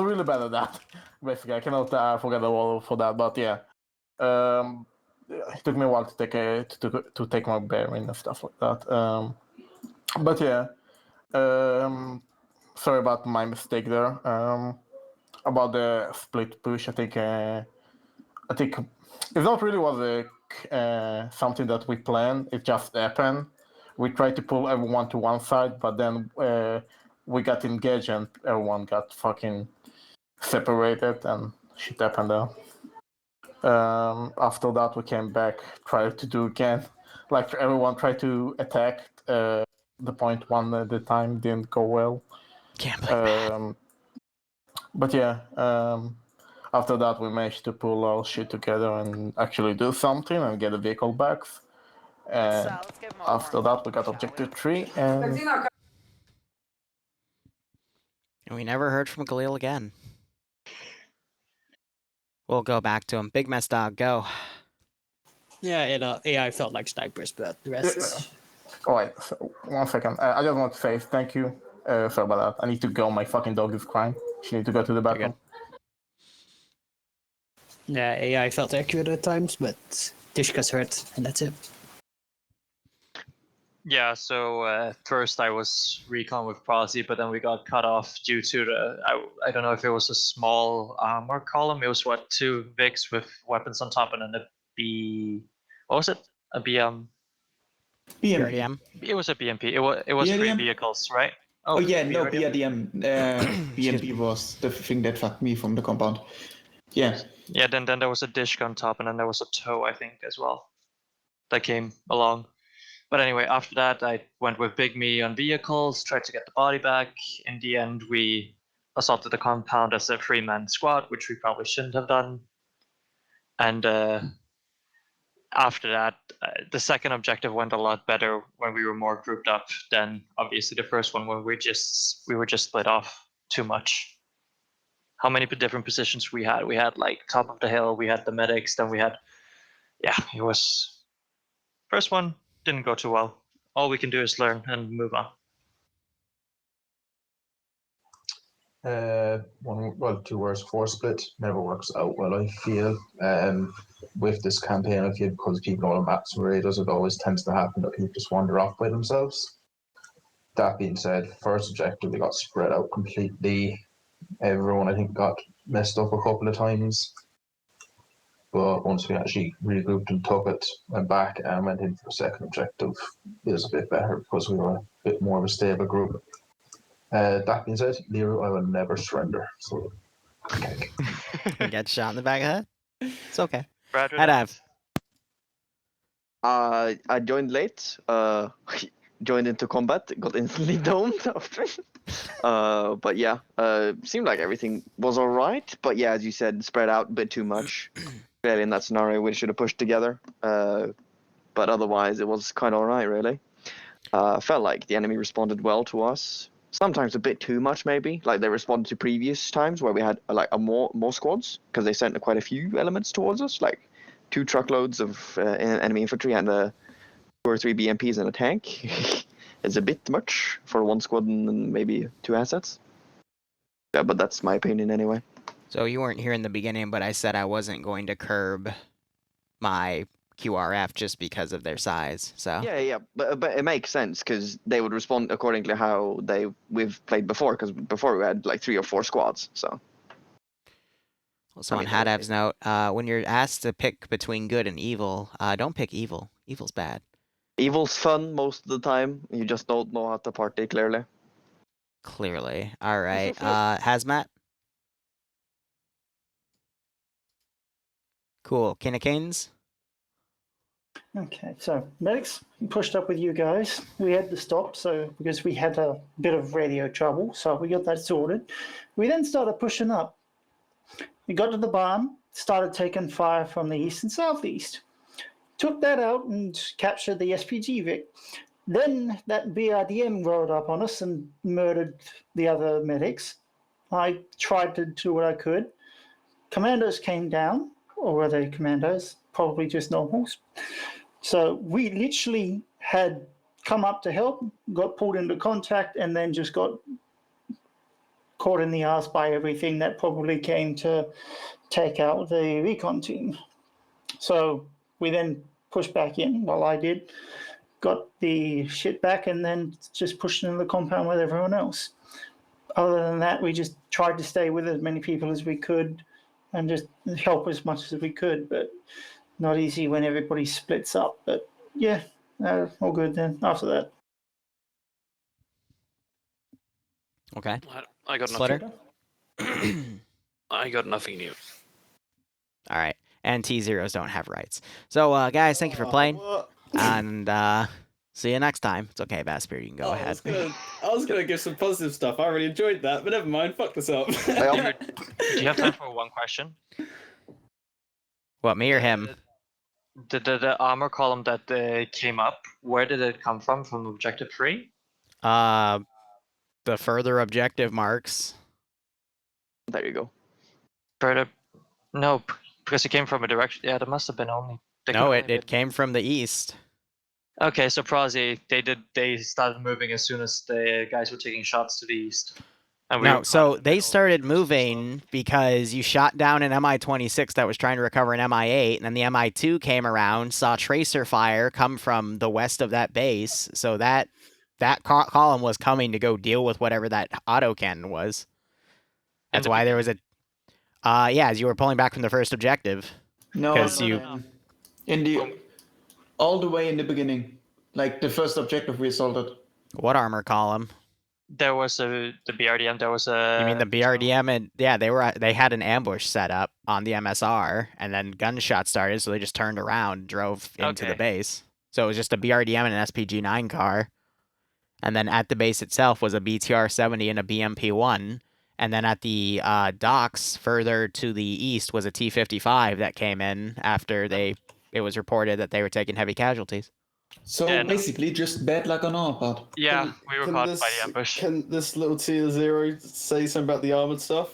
really bad at that. Basically, I cannot forget the wall for that, but yeah. It took me a while to take my bearing and stuff like that. But yeah. Sorry about my mistake there. About the split push, I think it not really was something that we planned. It just happened. We tried to pull everyone to one side, but then we got engaged and everyone got fucking separated and shit happened there. After that, we came back, tried to do again. Like everyone tried to attack the point one at the time, didn't go well. Can't play But yeah, after that we managed to pull our shit together and actually do something and get the vehicle back. And after that we got objective 3 and... And we never heard from Galil again. We'll go back to him. Big Mess Dog, go. Yeah, AI felt like snipers, but the rest... Oh, wait, so, 1 second. I just want to say thank you. Sorry about that. I need to go. My fucking dog is crying. She needs to go to the bathroom. Yeah, AI felt accurate at times, but Tishka's hurt, and that's it. Yeah, so first I was recon with Prosy, but then we got cut off due to the... I don't know if it was a small armor column. It was, what, 2 Vics with weapons on top and then a B... What was it? A BM... BRDM. It was a BMP. It was 3 vehicles, right? Oh yeah, no, BRDM. BMP was the thing that fucked me from the compound. Yeah. Yeah, then there was a dish on top, and then there was a tow, I think, as well, that came along. But anyway, after that, I went with Big Me on vehicles, tried to get the body back. In the end, we assaulted the compound as a 3-man squad, which we probably shouldn't have done. And after that, the second objective went a lot better when we were more grouped up than obviously the first one, when we were just split off too much. How many different positions we had? We had like top of the hill, we had the medics, then we had... Yeah, it was... First one didn't go too well. All we can do is learn and move on. 2 words, 4 split never works out well, I feel. With this campaign, I feel because people know the maps and radars, it always tends to happen that people just wander off by themselves. That being said, first objective, they got spread out completely. Everyone, I think, got messed up a couple of times. But once we actually regrouped and took it, went back and went in for the second objective, it was a bit better because we were a bit more of a stable group. That being said, Liru, I will never surrender. So, okay. Get shot in the back of the head? It's okay. Brad, I'd have. I joined late. Joined into combat, got instantly domed after. But yeah, seemed like everything was alright. But yeah, as you said, spread out a bit too much. Really, in that scenario, we should have pushed together. But otherwise, it was kind of alright, really. Felt like the enemy responded well to us. Sometimes a bit too much, maybe. Like they responded to previous times where we had like more squads, because they sent quite a few elements towards us, like 2 truckloads of enemy infantry and 2 or 3 BMPs and a tank. It's a bit much for 1 squad and maybe 2 assets. Yeah, but that's my opinion anyway. So you weren't here in the beginning, but I said I wasn't going to curb my QRF just because of their size. So yeah, but it makes sense because they would respond according to how we've played before. Because before we had like 3 or 4 squads. So. Also on Hadav's note, when you're asked to pick between good and evil, don't pick evil. Evil's bad. Evil's fun most of the time. You just don't know how to party clearly. Clearly. All right. Hazmat. Cool. King of Canes. Okay, so medics pushed up with you guys. We had to stop, so because we had a bit of radio trouble, so we got that sorted. We then started pushing up. We got to the barn, started taking fire from the east and southeast. Took that out and captured the SPG Vic. Then that BRDM rolled up on us and murdered the other medics. I tried to do what I could. Commandos came down, or were they commandos? Probably just normals. So we literally had come up to help, got pulled into contact, and then just got caught in the ass by everything that probably came to take out the recon team. So we then pushed back in, well, I did, got the shit back, and then just pushed into the compound with everyone else. Other than that, we just tried to stay with as many people as we could and just help as much as we could, but not easy when everybody splits up. But yeah, all good then after that. Okay. I got Splitter? nothing. I got nothing new. All right. And T-Zeros don't have rights. So, guys, thank you for playing. And see you next time. It's okay, Vasper. You can go ahead. I was gonna give some positive stuff. I really enjoyed that, but never mind. Fuck this up. Do you have time for one question? What, me or him? The armor column that came up, where did it come from? From objective 3? The further objective marks. There you go. Further, no, because it came from a direction. Yeah, there must have been only. No, it came from the east. Okay, so probably they started moving as soon as the guys were taking shots to the east. And we No, were so they started moving because you shot down an MI-26 that was trying to recover an MI-8, and then the MI-2 came around, saw tracer fire come from the west of that base, so that column was coming to go deal with whatever that autocannon was. That's why there was a... yeah, as you were pulling back from the first objective. No, you... in the all the way in the beginning, like the first objective we assaulted. What armor column? There was the BRDM. There was a. You mean the BRDM? And yeah, they had an ambush set up on the MSR, and then gunshots started, so they just turned around, and drove into the base. So it was just a BRDM and an SPG-9 car, and then at the base itself was a BTR-70 and a BMP-1, and then at the docks further to the east was a T-55 that came in after it was reported that they were taking heavy casualties. So basically, just bad luck on our part. Yeah, we were caught by the ambush. Can this little T-Zero say something about the armored stuff?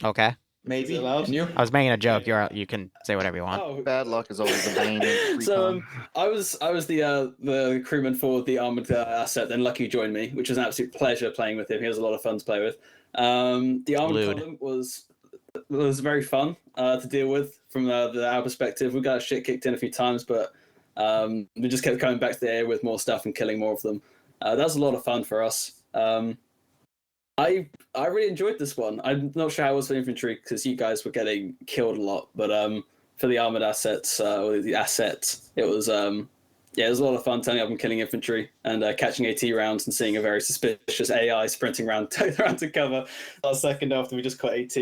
Okay. Maybe. Can you? I was making a joke. You can say whatever you want. Oh. Bad luck is always the bane of So I was the crewman for the armored asset. Then Lucky joined me, which was an absolute pleasure playing with him. He was a lot of fun to play with. The armored column was very fun to deal with from our perspective. We got shit kicked in a few times, but we just kept coming back to the area with more stuff and killing more of them. That was a lot of fun for us. I really enjoyed this one. I'm not sure how it was for infantry because you guys were getting killed a lot, but for the armored assets or the assets, it was it was a lot of fun turning up and killing infantry and catching AT rounds and seeing a very suspicious AI sprinting around to cover our second after we just caught AT.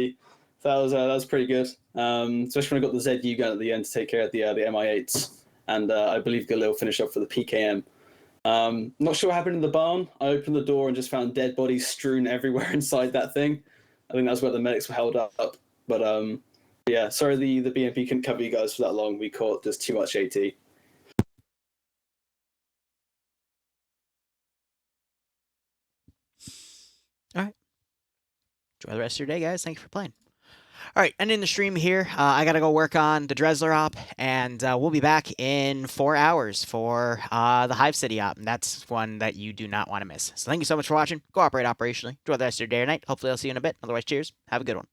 So that was pretty good, especially when I got the ZU gun at the end to take care of the MI8s, and I believe Galil finished up for the PKM. Not sure what happened in the barn. I opened the door and just found dead bodies strewn everywhere inside that thing. I think that's where the medics were held up. But yeah, sorry the BMP couldn't cover you guys for that long. We caught just too much AT. All right. Enjoy the rest of your day, guys. Thank you for playing. All right, ending the stream here. I got to go work on the Dresler op, and we'll be back in 4 hours for the Hive City op, and that's one that you do not want to miss. So thank you so much for watching. Go operate operationally. Enjoy the rest of your day or night. Hopefully I'll see you in a bit. Otherwise, cheers. Have a good one.